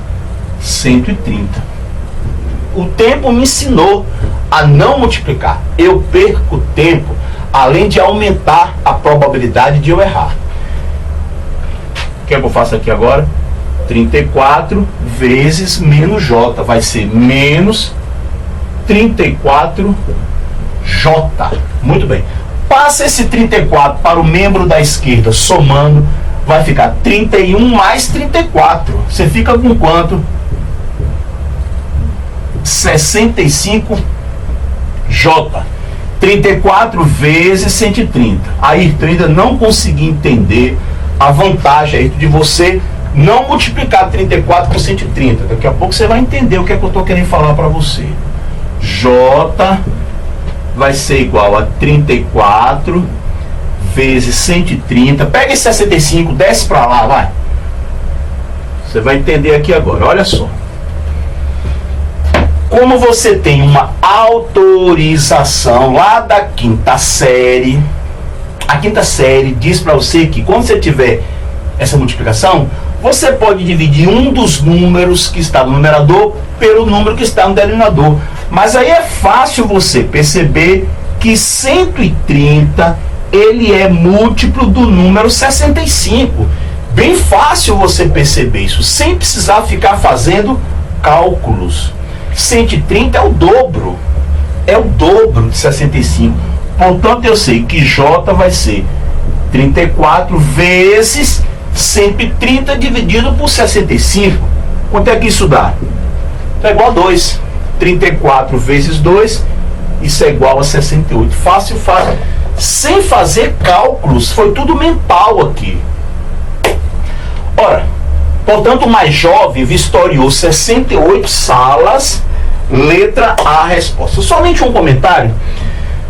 130. O tempo me ensinou a não multiplicar. Eu perco tempo, além de aumentar a probabilidade de eu errar. O que é que eu faço aqui agora? 34 vezes menos J. Vai ser menos 34J. Muito bem. Passa esse 34 para o membro da esquerda, somando, vai ficar 31 mais 34. Você fica com quanto? 65J. 34 vezes 130. Aí, eu ainda não consegui entender a vantagem aí de você não multiplicar 34 por 130. Daqui a pouco você vai entender o que é que eu estou querendo falar para você. J vai ser igual a 34 vezes 130. Pega esse 65, desce para lá, vai. Você vai entender aqui agora. Olha só. Como você tem uma autorização lá da quinta série, a quinta série diz para você que quando você tiver essa multiplicação, você pode dividir um dos números que está no numerador pelo número que está no denominador. Mas aí é fácil você perceber que 130 ele é múltiplo do número 65. Bem fácil você perceber isso, sem precisar ficar fazendo cálculos. 130 é o dobro de 65. Portanto, eu sei que J vai ser 34 vezes 130 dividido por 65. Quanto é que isso dá? É igual a 2. 34 vezes 2, isso é igual a 68. Fácil, fácil. Sem fazer cálculos, foi tudo mental aqui. Ora, portanto, o mais jovem vistoriou 68 salas, letra A a resposta. Somente um comentário.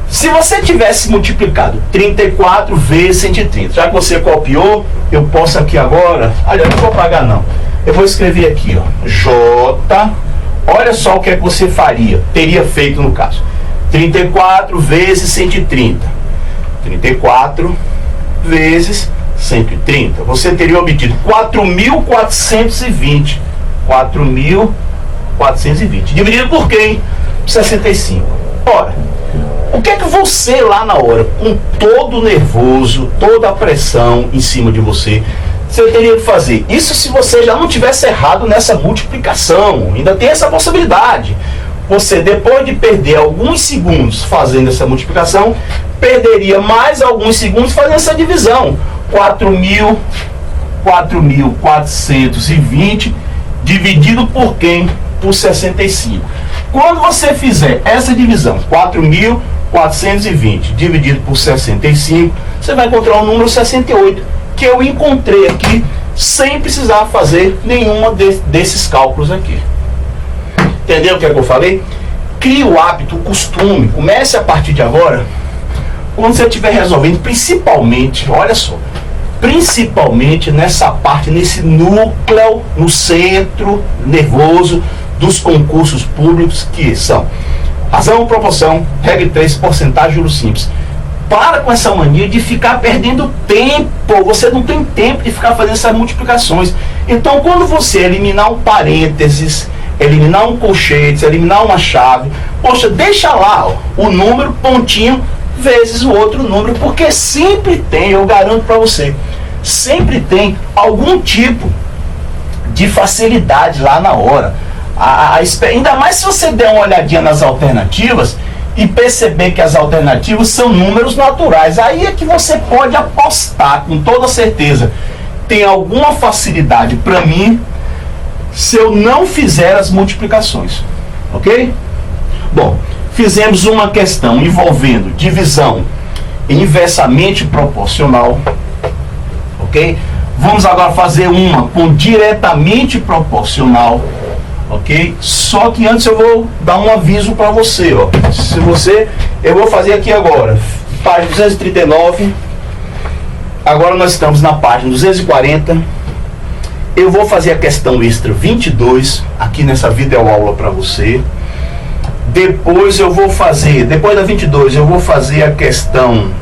Se você tivesse multiplicado 34 vezes 130, já que você copiou, eu posso aqui agora, aliás, não vou apagar não, eu vou escrever aqui, ó, J, olha só o que é que você faria, teria feito no caso, 34 vezes 130, 34 vezes 130, você teria obtido 4.420, 4.420, dividido por quem? 65. Ora, o que é que você lá na hora, com todo o nervoso, toda a pressão em cima de você, você teria que fazer? Isso se você já não tivesse errado nessa multiplicação, ainda tem essa possibilidade. Você, depois de perder alguns segundos fazendo essa multiplicação, perderia mais alguns segundos fazendo essa divisão. 4.420 dividido por quem? Por 65. Quando você fizer essa divisão, 4.420 dividido por 65, você vai encontrar o número 68, que eu encontrei aqui sem precisar fazer nenhuma desses cálculos aqui. Entendeu o que é que eu falei? Crie o hábito, o costume. Comece a partir de agora, quando você estiver resolvendo, principalmente, olha só, principalmente nessa parte, nesse núcleo, no centro nervoso dos concursos públicos, que são razão, proporção, regra 3, porcentagem, juros simples. Para com essa mania de ficar perdendo tempo. Você não tem tempo de ficar fazendo essas multiplicações. Então, quando você eliminar um parênteses, eliminar um colchete, eliminar uma chave, poxa, deixa lá ó, o número, pontinho, vezes o outro número, porque sempre tem, eu garanto para você, sempre tem algum tipo de facilidade lá na hora. Ainda mais se você der uma olhadinha nas alternativas e perceber que as alternativas são números naturais. Aí é que você pode apostar com toda certeza. Tem alguma facilidade para mim se eu não fizer as multiplicações. Ok? Bom, fizemos uma questão envolvendo divisão inversamente proporcional. Ok? Vamos agora fazer uma com diretamente proporcional. Ok? Só que antes eu vou dar um aviso para você, ó. Se você, eu vou fazer aqui agora, página 239. Agora nós estamos na página 240. Eu vou fazer a questão extra 22 aqui nessa videoaula para você. Depois eu vou fazer, depois da 22, eu vou fazer a questão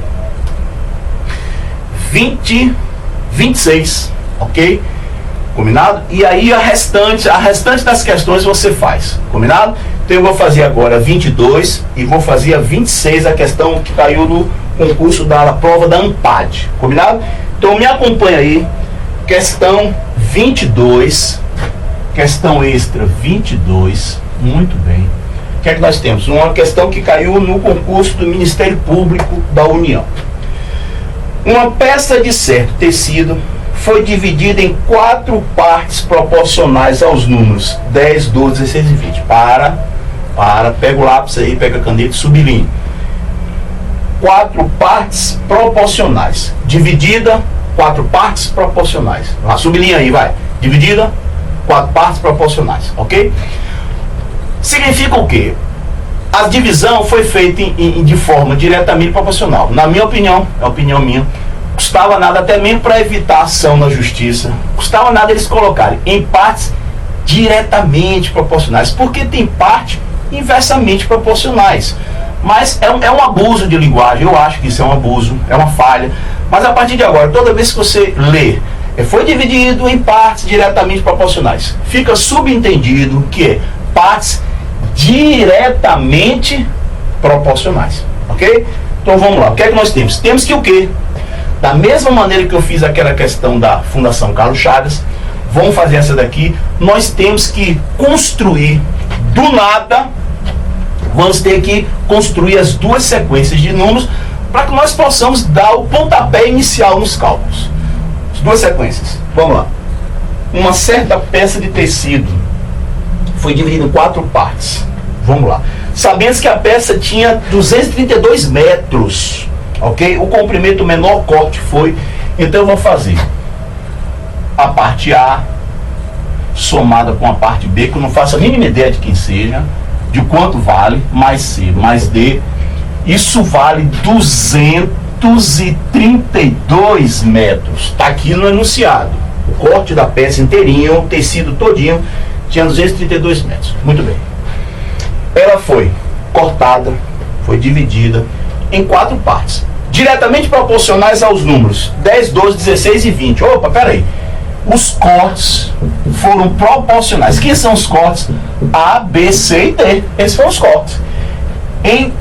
26, ok? Combinado? E aí a restante das questões você faz, combinado? Então eu vou fazer agora 22 e vou fazer a 26, a questão que caiu no concurso da prova da ANPAD, combinado? Então me acompanha aí, questão 22, questão extra 22, muito bem. O que é que nós temos? Uma questão que caiu no concurso do Ministério Público da União. Uma peça de certo tecido foi dividida em 4 partes proporcionais aos números 10, 12, 16 e 20. Pega o lápis aí, pega a caneta e sublinha. 4 partes proporcionais. Dividida, 4 partes proporcionais. Sublinha aí, vai. Dividida, 4 partes proporcionais, ok? Significa o quê? A divisão foi feita de forma diretamente proporcional. Na minha opinião, é a opinião minha, custava nada, até mesmo para evitar ação na justiça, custava nada eles colocarem em partes diretamente proporcionais, porque tem parte inversamente proporcionais. Mas é um abuso de linguagem, eu acho que isso é um abuso, é uma falha. Mas a partir de agora, toda vez que você lê, foi dividido em partes diretamente proporcionais, fica subentendido que é partes diretamente proporcionais, ok? Então vamos lá, o que é que nós temos? Temos que o quê? Da mesma maneira que eu fiz aquela questão da Fundação Carlos Chagas, vamos fazer essa daqui. Nós temos que construir do nada, vamos ter que construir as duas sequências de números para que nós possamos dar o pontapé inicial nos cálculos. As duas sequências, vamos lá. Uma certa peça de tecido foi dividida em 4 partes. Vamos lá. Sabemos que a peça tinha 232 metros. Ok? O comprimento menor corte foi. Então eu vou fazer a parte A somada com a parte B, que eu não faço a mínima ideia de quem seja, de quanto vale, mais C, mais D. Isso vale 232 metros. Está aqui no enunciado. O corte da peça inteirinho, o tecido todinho, tinha 232 metros. Muito bem. Ela foi cortada, foi dividida em 4 partes, diretamente proporcionais aos números 10, 12, 16 e 20. Opa, peraí. Os cortes foram proporcionais. Quem são os cortes? A, B, C e D. Esses foram os cortes. Em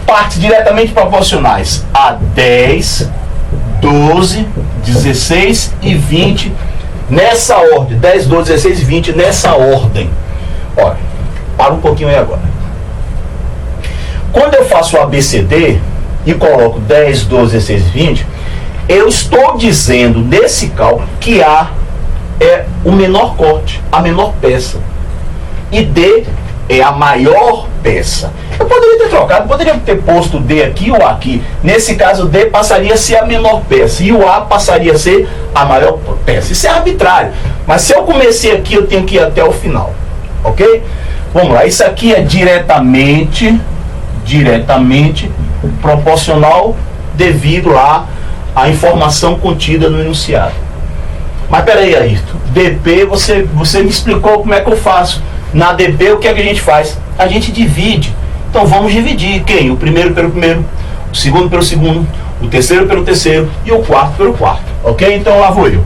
partes diretamente proporcionais a 10, 12, 16 e 20. Nessa ordem. 10, 12, 16 e 20. Nessa ordem. Olha, para um pouquinho aí agora. Quando eu faço o ABCD e coloco 10, 12, 16 e 20, eu estou dizendo nesse cálculo que A é o menor corte, a menor peça, e D é a maior peça. Eu poderia ter trocado, poderia ter posto D aqui ou aqui. Nesse caso, D passaria a ser a menor peça e o A passaria a ser a maior peça. Isso é arbitrário, mas se eu comecei aqui, eu tenho que ir até o final, ok? Vamos lá, isso aqui é diretamente proporcional devido lá à informação contida no enunciado. Mas peraí, Ayrton, DP, você me explicou como é que eu faço. Na DP, o que é que a gente faz? A gente divide. Então vamos dividir quem? O primeiro pelo primeiro, o segundo pelo segundo, o terceiro pelo terceiro e o quarto pelo quarto. Ok? Então lá vou eu.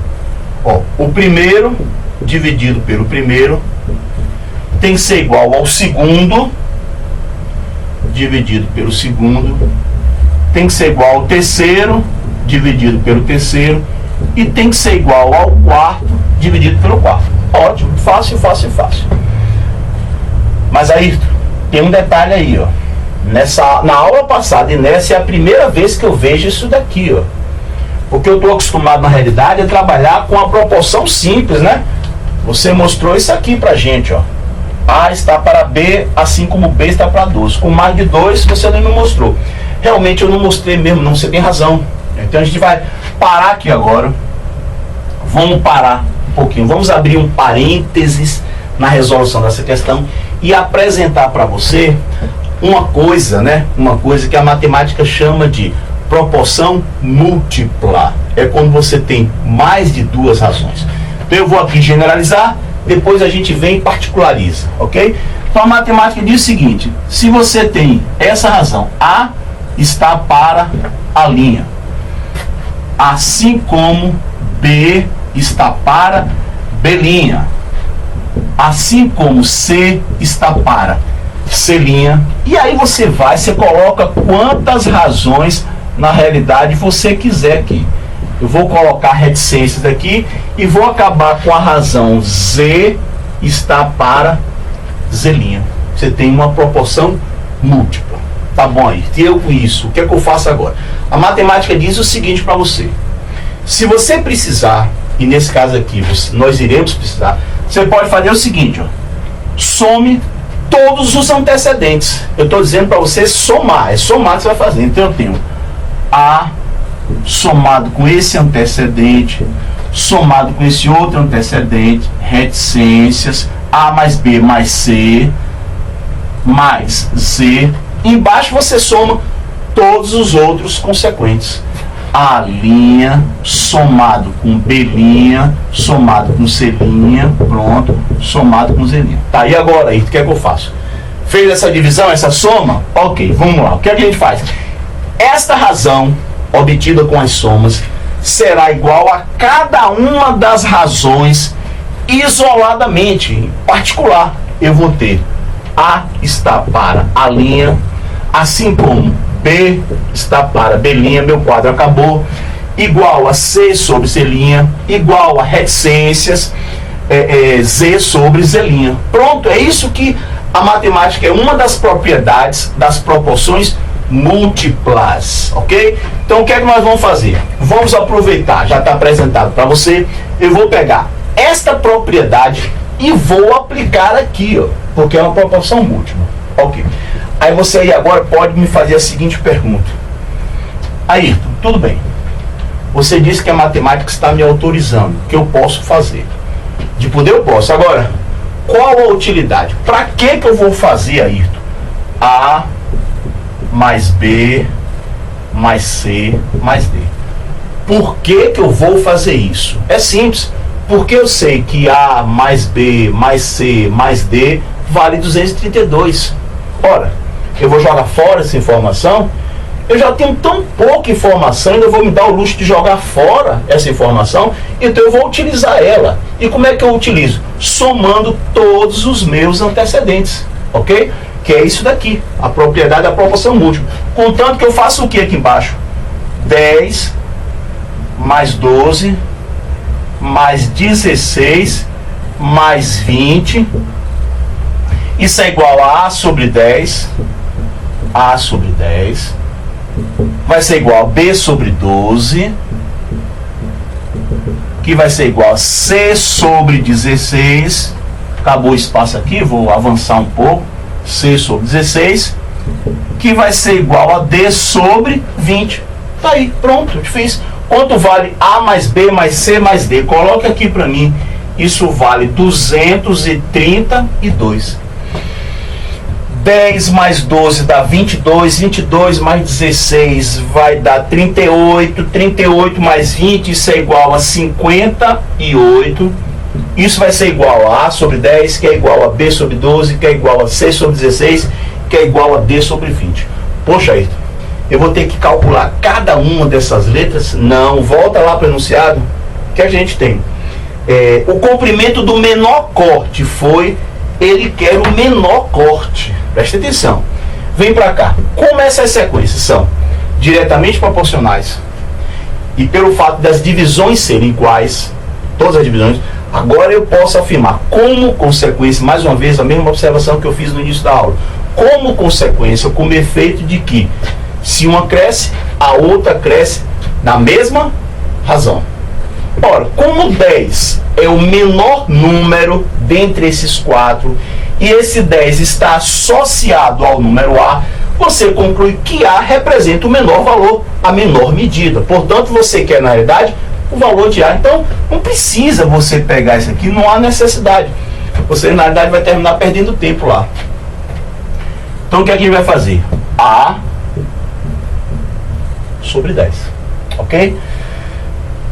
Ó, o primeiro dividido pelo primeiro tem que ser igual ao segundo dividido pelo segundo, tem que ser igual ao terceiro dividido pelo terceiro e tem que ser igual ao quarto dividido pelo quarto. Ótimo, fácil, fácil, fácil. Mas aí tem um detalhe aí, ó. Na aula passada e nessa é a primeira vez que eu vejo isso daqui, ó. Porque eu estou acostumado na realidade a trabalhar com a proporção simples, né? Você mostrou isso aqui pra gente, ó. A está para B, assim como B está para 2. Com mais de 2, você não me mostrou. Realmente eu não mostrei mesmo, não, você tem razão. Então a gente vai parar aqui agora. Vamos parar um pouquinho. Vamos abrir um parênteses na resolução dessa questão e apresentar para você uma coisa, né? Uma coisa que a matemática chama de proporção múltipla. É quando você tem mais de duas razões. Então eu vou aqui generalizar, depois a gente vem e particulariza, ok? Então a matemática diz o seguinte: se você tem essa razão, A está para a linha, assim como B está para B', assim como C está para C', e aí você coloca quantas razões na realidade você quiser aqui. Eu vou colocar reticências aqui e vou acabar com a razão Z está para Z'. Você tem uma proporção múltipla. Tá bom aí? E eu com isso, o que é que eu faço agora? A matemática diz o seguinte para você: se você precisar, e nesse caso aqui nós iremos precisar, você pode fazer o seguinte, ó, some todos os antecedentes. Eu estou dizendo para você somar, é somar que você vai fazer. Então eu tenho A somado com esse antecedente, somado com esse outro antecedente, reticências, A mais B mais C, mais Z. Embaixo você soma todos os outros consequentes. A' somado com B', somado com C', pronto, somado com Z'. Tá, e agora aí, o que é que eu faço? Fez essa divisão, essa soma? Ok, vamos lá. O que é que a gente faz? Esta razão obtida com as somas será igual a cada uma das razões isoladamente. Em particular, eu vou ter A está para A', assim como B está para B', meu quadro acabou, igual a C sobre C', igual a reticências Z sobre Z'. Pronto, é isso que a matemática é uma das propriedades das proporções múltiplas, ok? Então o que é que nós vamos fazer? Vamos aproveitar, já está apresentado para você, eu vou pegar esta propriedade e vou aplicar aqui, ó, porque é uma proporção múltipla, ok? Aí você aí agora pode me fazer a seguinte pergunta: Ayrton, tudo bem, você disse que a matemática está me autorizando, que eu posso fazer, de poder eu posso, agora, qual a utilidade? Para que eu vou fazer, Ayrton? A mais B, mais C, mais D. Por que eu vou fazer isso? É simples, porque eu sei que A mais B, mais C, mais D vale 232. Ora, eu vou jogar fora essa informação? Eu já tenho tão pouca informação, ainda vou me dar o luxo de jogar fora essa informação, então eu vou utilizar ela. E como é que eu utilizo? Somando todos os meus antecedentes, ok? Que é isso daqui, a propriedade da proporção múltipla. Contanto que eu faço o que aqui embaixo? 10 mais 12 mais 16 mais 20. Isso é igual a A sobre 10. A sobre 10. Vai ser igual a B sobre 12. Que vai ser igual a C sobre 16. Acabou o espaço aqui, vou avançar um pouco. C sobre 16, que vai ser igual a D sobre 20. Tá aí, pronto, eu fiz. Quanto vale A mais B mais C mais D? Coloque aqui para mim. Isso vale 232. 10 mais 12 dá 22, 22 mais 16 vai dar 38, 38 mais 20, isso é igual a 58. Isso vai ser igual a A sobre 10, que é igual a B sobre 12, que é igual a C sobre 16, que é igual a D sobre 20. Poxa, Ayrton, eu vou ter que calcular cada uma dessas letras? Não, volta lá para o enunciado que a gente tem. O comprimento do menor corte foi, ele quer o menor corte. Presta atenção. Vem para cá. Como essas sequências são diretamente proporcionais e pelo fato das divisões serem iguais, todas as divisões, agora eu posso afirmar como consequência, mais uma vez, a mesma observação que eu fiz no início da aula, como consequência, como efeito de que se uma cresce, a outra cresce na mesma razão. Ora, como 10 é o menor número dentre esses quatro e esse 10 está associado ao número A, você conclui que A representa o menor valor, a menor medida. Portanto, você quer, na realidade, o valor de A. Então, não precisa você pegar isso aqui, não há necessidade. Você, na realidade, vai terminar perdendo tempo lá. Então, o que a gente vai fazer? A sobre 10. Ok?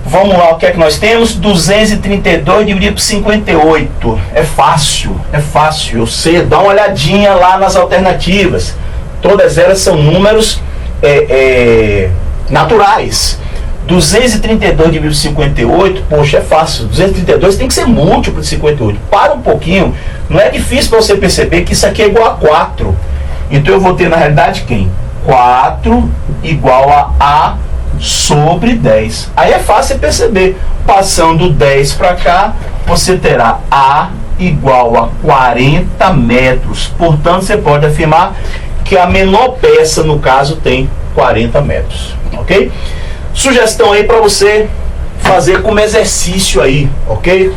Vamos lá, o que é que nós temos? 232 dividido por 58. É fácil, eu sei. Dá uma olhadinha lá nas alternativas. Todas elas são números naturais. 232 dividido por 58, poxa, é fácil. 232 tem que ser múltiplo de 58. Para um pouquinho, não é difícil para você perceber que isso aqui é igual a 4. Então eu vou ter, na realidade, quem? 4 igual a sobre 10. Aí é fácil perceber. Passando 10 para cá, você terá A igual a 40 metros. Portanto, você pode afirmar que a menor peça, no caso, tem 40 metros. Ok? Sugestão aí para você fazer como exercício aí, ok?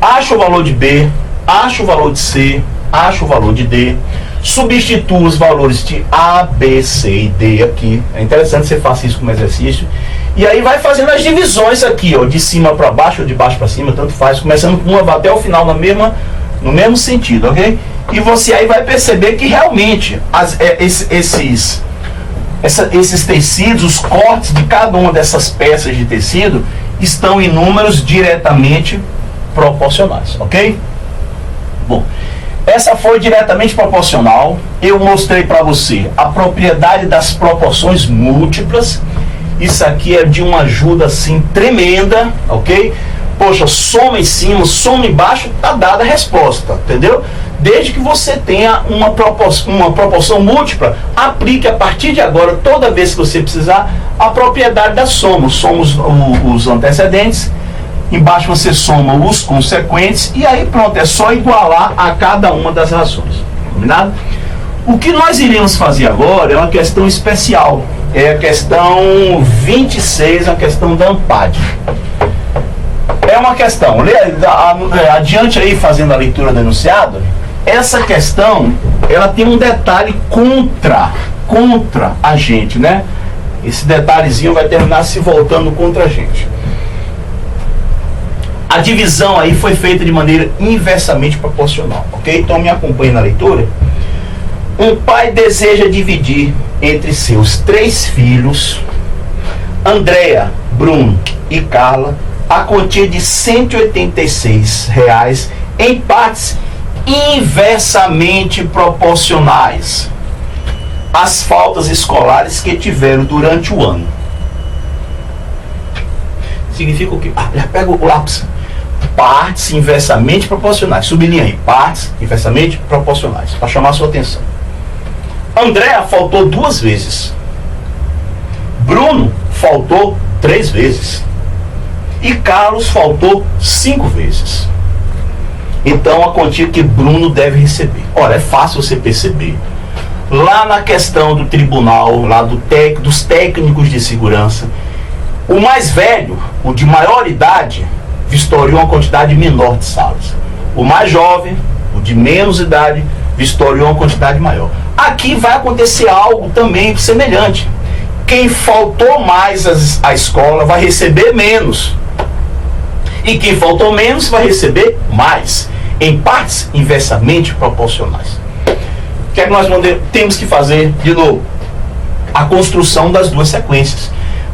Acha o valor de B, acha o valor de C, acha o valor de D, substitua os valores de A, B, C e D aqui. É interessante você faça isso como exercício. E aí vai fazendo as divisões aqui, ó, de cima para baixo ou de baixo para cima, tanto faz, começando com uma até o final no mesmo sentido, ok? E você aí vai perceber que realmente esses tecidos, os cortes de cada uma dessas peças de tecido estão em números diretamente proporcionais, ok? Bom, essa foi diretamente proporcional. Eu mostrei para você a propriedade das proporções múltiplas. Isso aqui é de uma ajuda assim tremenda, ok? Poxa, soma em cima, soma embaixo, tá dada a resposta, entendeu? Desde que você tenha uma proporção múltipla, aplique a partir de agora, toda vez que você precisar, a propriedade da soma. Soma os antecedentes, embaixo você soma os consequentes, e aí pronto, é só igualar a cada uma das razões. Combinado? O que nós iremos fazer agora é uma questão especial. É a questão 26, a questão da ANPAD. É uma questão, adiante aí fazendo a leitura do enunciado, essa questão, ela tem um detalhe contra a gente, né? Esse detalhezinho vai terminar se voltando contra a gente. A divisão aí foi feita de maneira inversamente proporcional, ok? Então me acompanhe na leitura. Um pai deseja dividir entre seus 3 filhos, Andréa, Bruno e Carla, a quantia de R$ 186 em partes inversamente proporcionais às faltas escolares que tiveram durante o ano. Significa o quê? Já pega o lápis. Partes inversamente proporcionais. Sublinha aí. Partes inversamente proporcionais. Para chamar a sua atenção. Andréa faltou 2 vezes. Bruno faltou 3 vezes. E Carlos faltou 5 vezes. Então a quantia que Bruno deve receber. Ora, é fácil você perceber. Lá na questão do tribunal, lá dos técnicos de segurança, o mais velho, o de maior idade, vistoriou uma quantidade menor de salas. O mais jovem, o de menos idade, vistoriou uma quantidade maior. Aqui vai acontecer algo também semelhante. Quem faltou mais à escola vai receber menos. E quem faltou menos vai receber mais, em partes inversamente proporcionais. que é que nós temos que fazer de novo? A construção das duas sequências.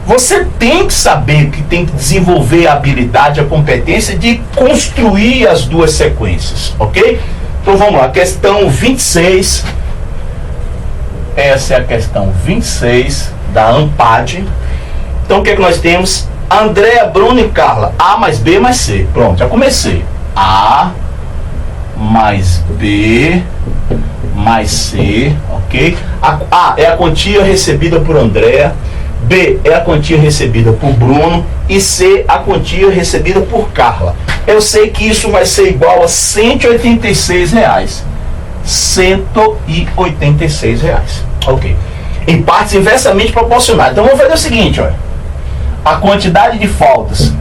Você tem que saber que tem que desenvolver a habilidade, a competência de construir as duas sequências, ok? Então vamos lá, questão 26. Essa é a questão 26 da ANPAD. Então o que é que nós temos? Andréa, Bruno e Carla. A mais B mais C. Pronto, já comecei. A mais B mais C, ok? A é a quantia recebida por Andréa. B é a quantia recebida por Bruno. E C, a quantia recebida por Carla. Eu sei que isso vai ser igual a R$186. R$186. Ok. Em partes inversamente proporcionais. Então vamos fazer o seguinte, olha. A quantidade de faltas,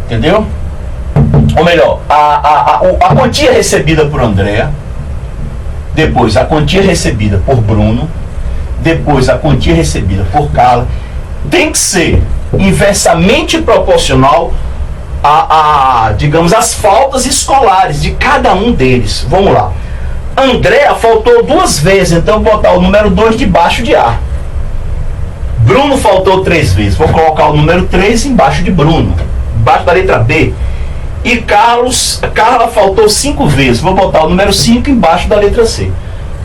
entendeu? Ou melhor, a quantia recebida por Andréa, depois a quantia recebida por Bruno, depois a quantia recebida por Carla, tem que ser inversamente proporcional digamos, as faltas escolares de cada um deles. Vamos lá. Andréa faltou 2 vezes, então vou botar o número 2 debaixo de A. Bruno faltou 3 vezes, vou colocar o número 3 embaixo de Bruno, embaixo da letra B. E Carla faltou 5 vezes, vou botar o número 5 embaixo da letra C.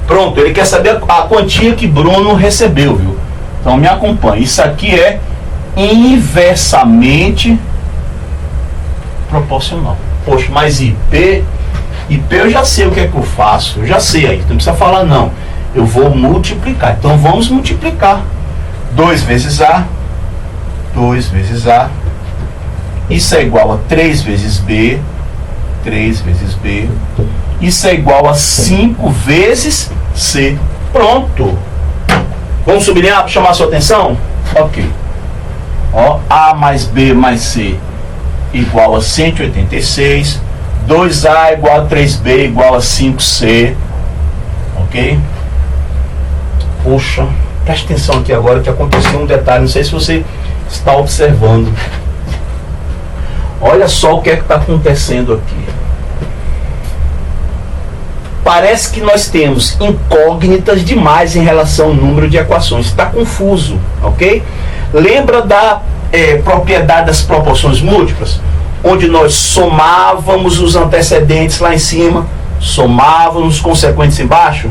Pronto, ele quer saber a quantia que Bruno recebeu, viu? Então me acompanhe, isso aqui é inversamente proporcional. Poxa, mas IP eu já sei o que é que eu faço, eu já sei aí, não precisa falar não. Eu vou multiplicar, então vamos multiplicar. 2 vezes A, 2 vezes A, isso é igual a 3 vezes B, 3 vezes B, isso é igual a 5 vezes C. Pronto. Vamos sublinhar para chamar a sua atenção? Ok. Ó, A mais B mais C igual a 186, 2A igual a 3B igual a 5C, ok? Poxa. Preste atenção aqui agora que aconteceu um detalhe, não sei se você está observando. Olha só o que é que está acontecendo aqui. Parece que nós temos incógnitas demais em relação ao número de equações. Está confuso, ok? Lembra da propriedade das proporções múltiplas? Onde nós somávamos os antecedentes lá em cima, somávamos os consequentes embaixo?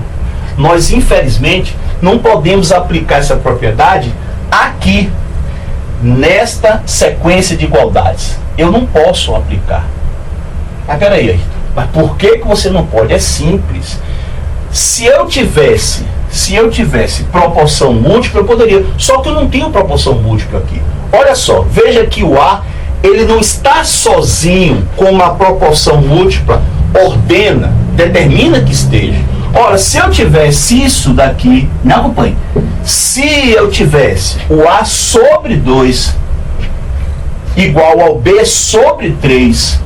Nós, infelizmente, não podemos aplicar essa propriedade aqui, nesta sequência de igualdades. Eu não posso aplicar. Ah, peraí, mas por que você não pode? É simples. Se eu tivesse proporção múltipla, eu poderia. Só que eu não tenho proporção múltipla aqui. Olha só, veja que o A, ele não está sozinho com uma proporção múltipla, determina que esteja. Ora, se eu tivesse isso daqui, me acompanhe. Se eu tivesse o A sobre 2 igual ao B sobre 3,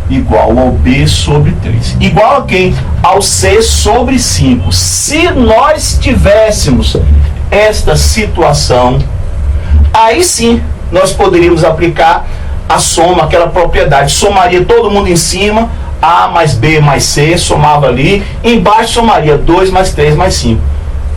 igual ao B sobre 3, igual a quem? Ao C sobre 5. Se nós tivéssemos esta situação, aí sim nós poderíamos aplicar a soma, aquela propriedade. Somaria todo mundo em cima, A mais B mais C, somava ali, embaixo somaria 2 mais 3 mais 5.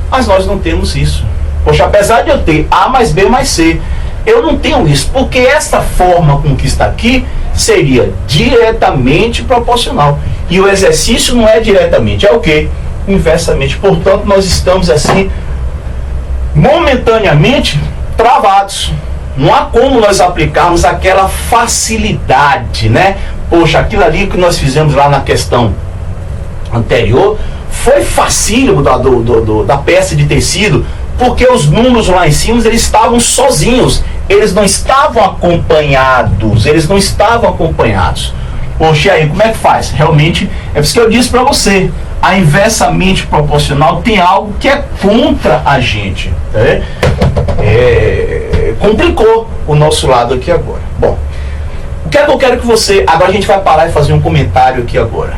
Mas nós não temos isso. Poxa, apesar de eu ter A mais B mais C, eu não tenho isso, porque essa forma com que está aqui seria diretamente proporcional. E o exercício não é diretamente, é o quê? Inversamente. Portanto, nós estamos assim, momentaneamente travados. Não há como nós aplicarmos aquela facilidade, né? Poxa, aquilo ali que nós fizemos lá na questão anterior foi facílimo da peça de tecido, porque os números lá em cima, eles estavam sozinhos, eles não estavam acompanhados, Poxa, e aí, como é que faz? Realmente, é por isso que eu disse para você, a inversamente proporcional tem algo que é contra a gente, né? Complicou o nosso lado aqui agora. Bom, o que é que eu quero que você... Agora a gente vai parar e fazer um comentário aqui agora.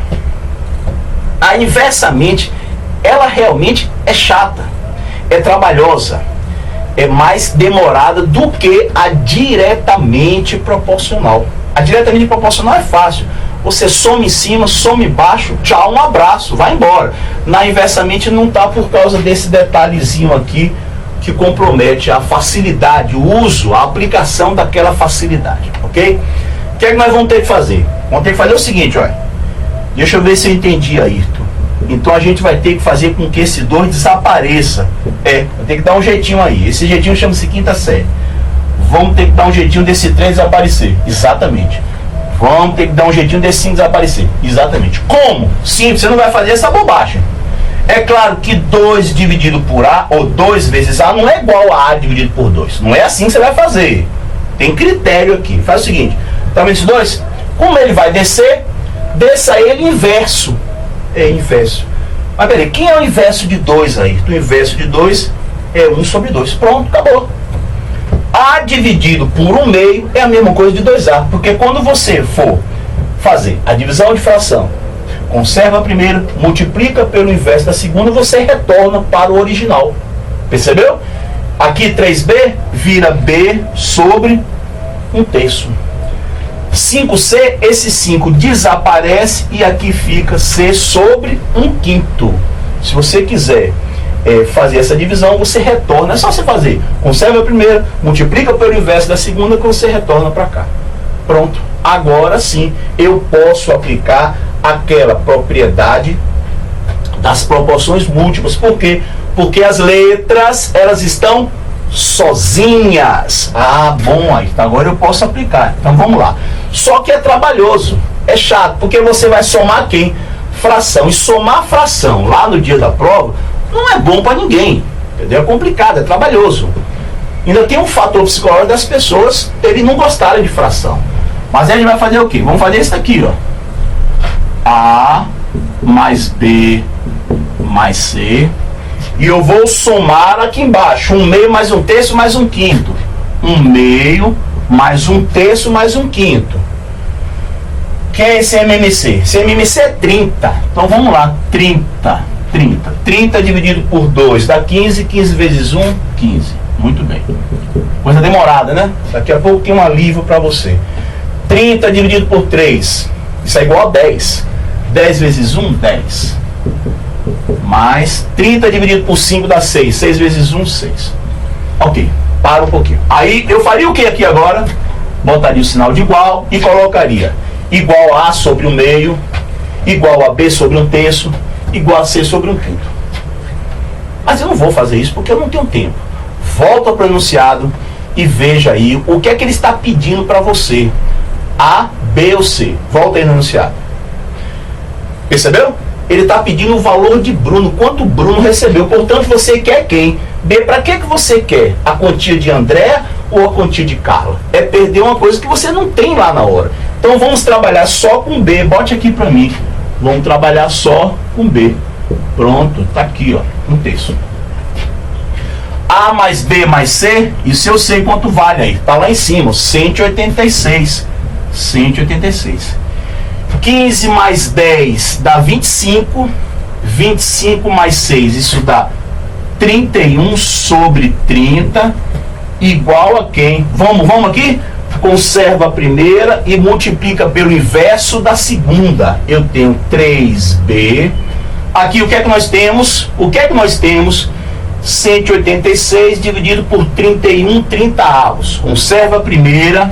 A inversamente, ela realmente é chata, é trabalhosa, é mais demorada do que a diretamente proporcional. A diretamente proporcional é fácil. você soma em cima, soma embaixo, tchau, um abraço, vai embora. Na inversamente não está por causa desse detalhezinho aqui que compromete a facilidade, o uso, a aplicação daquela facilidade, ok? O que é que nós vamos ter que fazer? Vamos ter que fazer o seguinte, olha. Deixa eu ver se eu entendi, Ayrton. Então a gente vai ter que fazer com que esse 2 desapareça. Vai ter que dar um jeitinho aí. Esse jeitinho chama-se quinta série. Vamos ter que dar um jeitinho desse 3 desaparecer. Exatamente. Vamos ter que dar um jeitinho desse 5 desaparecer. Exatamente. Como? Simples, você não vai fazer essa bobagem. É claro que 2 dividido por A, ou 2 vezes A, não é igual a A dividido por 2. Não é assim que você vai fazer. Tem critério aqui. Faz o seguinte. Tá vendo esses 2? Como ele vai descer, desça ele inverso. É inverso. Mas peraí, quem é o inverso de 2 aí? O inverso de 2 é 1 sobre 2. Pronto, acabou. A dividido por 1/2 é a mesma coisa de 2A. Porque quando você for fazer a divisão de fração, conserva a primeira, multiplica pelo inverso da segunda, você retorna para o original. Percebeu? Aqui 3B vira B sobre 1/3. 5C, esse 5 desaparece e aqui fica C sobre 1/5. Se você quiser fazer essa divisão, você retorna. É só você fazer. Conserva a primeira, multiplica pelo inverso da segunda que você retorna para cá. Pronto. Agora sim, eu posso aplicar aquela propriedade das proporções múltiplas. Por quê? Porque as letras, elas estão sozinhas. Ah, bom, aí agora eu posso aplicar. Então vamos lá. Só que é trabalhoso, é chato, porque você vai somar quem? Fração. E somar fração lá no dia da prova não é bom para ninguém, entendeu? É complicado, é trabalhoso. Ainda tem um fator psicológico das pessoas terem não gostarem de fração. Mas aí a gente vai fazer o quê? Vamos fazer isso aqui, ó. A mais B mais C. E eu vou somar aqui embaixo. 1/2 mais 1/3 mais 1/5. 1/2 mais 1/3 mais 1/5. Que é esse MMC? Esse MMC é 30. Então vamos lá. 30. 30 dividido por 2 dá 15. 15 vezes 1, 15. Muito bem. Coisa demorada, né? Daqui a pouco tem um alívio para você. 30 dividido por 3. Isso é igual a 10. 10 vezes 1, 10. Mais 30 dividido por 5 dá 6. 6 vezes 1, 6. Ok, para um pouquinho. Aí eu faria o que aqui agora? Botaria o sinal de igual e colocaria igual a sobre 1/2, igual a B sobre 1/3, igual a C sobre 1/5. Mas eu não vou fazer isso porque eu não tenho tempo. Volta para o enunciado e veja aí o que é que ele está pedindo para você. A, B ou C. Volta aí no enunciado. Percebeu? Ele está pedindo o valor de Bruno, quanto Bruno recebeu. Portanto, você quer quem? B, para que você quer? A quantia de André ou a quantia de Carla? É perder uma coisa que você não tem lá na hora. Então, vamos trabalhar só com B. Bote aqui para mim. Vamos trabalhar só com B. Pronto, tá aqui, ó, 1/3. A mais B mais C, isso eu sei quanto vale aí. Tá lá em cima, 186. 186. 15 mais 10 dá 25. 25 mais 6, isso dá 31 sobre 30. Igual a quem? Vamos aqui? Conserva a primeira e multiplica pelo inverso da segunda. Eu tenho 3B. Aqui o que é que nós temos? 186 dividido por 31 30avos. Conserva a primeira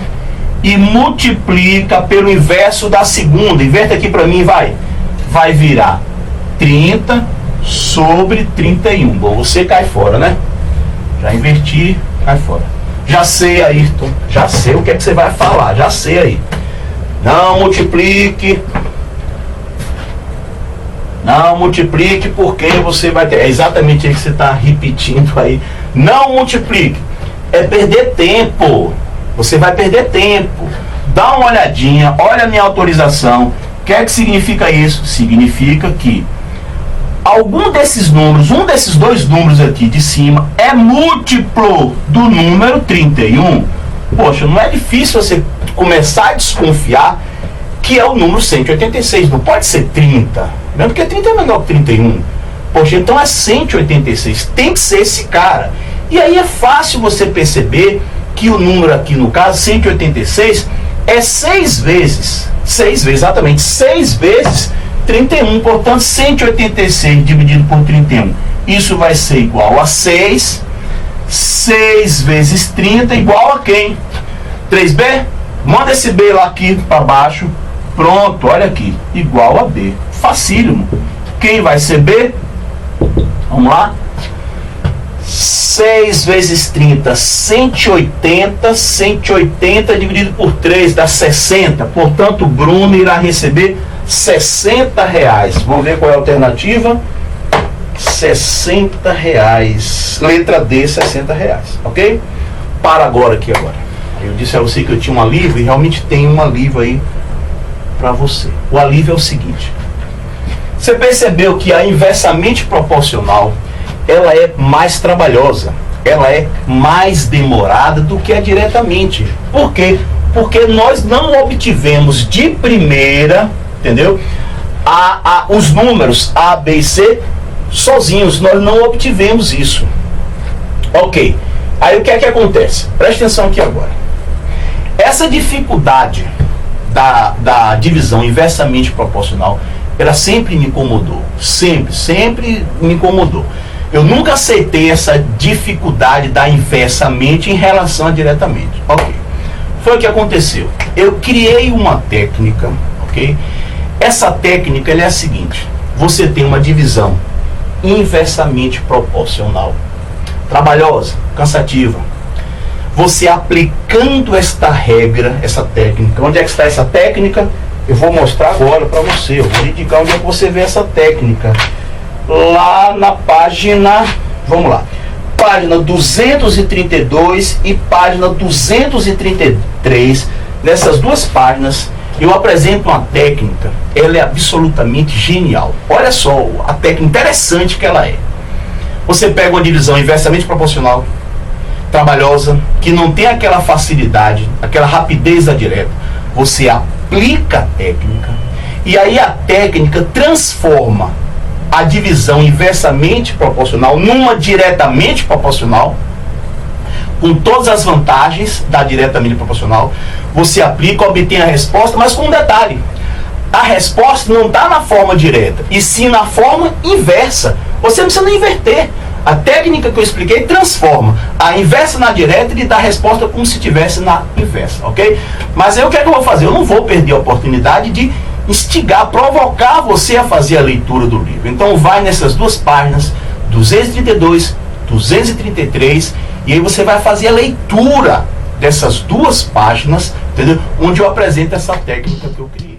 e multiplica pelo inverso da segunda. Inverte aqui para mim, vai virar 30 sobre 31. Bom, você cai fora, né? Já inverti, cai fora. Já sei, Ayrton, já sei o que é que você vai falar, já sei aí. Não multiplique porque você vai ter. É exatamente aí que você está repetindo aí. Não multiplique. É perder tempo. Você vai perder tempo. Dá uma olhadinha, olha a minha autorização. O que é que significa isso? Significa que algum desses números, um desses dois números aqui de cima, é múltiplo do número 31. Poxa, não é difícil você começar a desconfiar que é o número 186. Não pode ser 30. Não, porque 30 é menor que 31. Poxa, então é 186. Tem que ser esse cara. E aí é fácil você perceber que o número aqui, no caso, 186, é 6 vezes, exatamente, 6 vezes 31, portanto 186 dividido por 31, isso vai ser igual a 6, 6 vezes 30 igual a quem? 3B? Manda esse B lá aqui para baixo, pronto, olha aqui, igual a B, facílimo. Quem vai ser B? Vamos lá. 6 vezes 30, 180, 180 dividido por 3 dá 60, portanto o Bruno irá receber R$60. Vamos ver qual é a alternativa? R$60. Letra D, R$60, ok? Para agora aqui agora. Eu disse a você que eu tinha um alívio e realmente tem um alívio aí para você. O alívio é o seguinte: você percebeu que a inversamente proporcional ela é mais trabalhosa, ela é mais demorada do que a diretamente. Por quê? Porque nós não obtivemos de primeira, entendeu? Os números A, B e C sozinhos, nós não obtivemos isso. Ok, aí o que é que acontece? Preste atenção aqui agora. Essa dificuldade da divisão inversamente proporcional, ela sempre me incomodou, sempre me incomodou. Eu nunca aceitei essa dificuldade da inversamente em relação a diretamente. Ok. Foi o que aconteceu. Eu criei uma técnica, ok? Essa técnica ela é a seguinte: você tem uma divisão inversamente proporcional, trabalhosa, cansativa. Você aplicando esta regra, essa técnica. Onde é que está essa técnica? Eu vou mostrar agora para você. Eu vou indicar onde é que você vê essa técnica. Lá na página, vamos lá, página 232 e página 233, nessas duas páginas eu apresento uma técnica, ela é absolutamente genial. Olha só a técnica interessante que ela é. Você pega uma divisão inversamente proporcional, trabalhosa, que não tem aquela facilidade, aquela rapidez da direta, você aplica a técnica, e aí a técnica transforma a divisão inversamente proporcional numa diretamente proporcional, com todas as vantagens da diretamente proporcional. Você aplica, obtém a resposta, mas com um detalhe: a resposta não está na forma direta, e sim na forma inversa. Você não precisa inverter. A técnica que eu expliquei transforma a inversa na direta e lhe dá a resposta como se estivesse na inversa, ok? Mas aí o que é que eu vou fazer? Eu não vou perder a oportunidade de instigar, provocar você a fazer a leitura do livro. Então vai nessas duas páginas, 232, 233, e aí você vai fazer a leitura dessas duas páginas, entendeu? Onde eu apresento essa técnica que eu criei.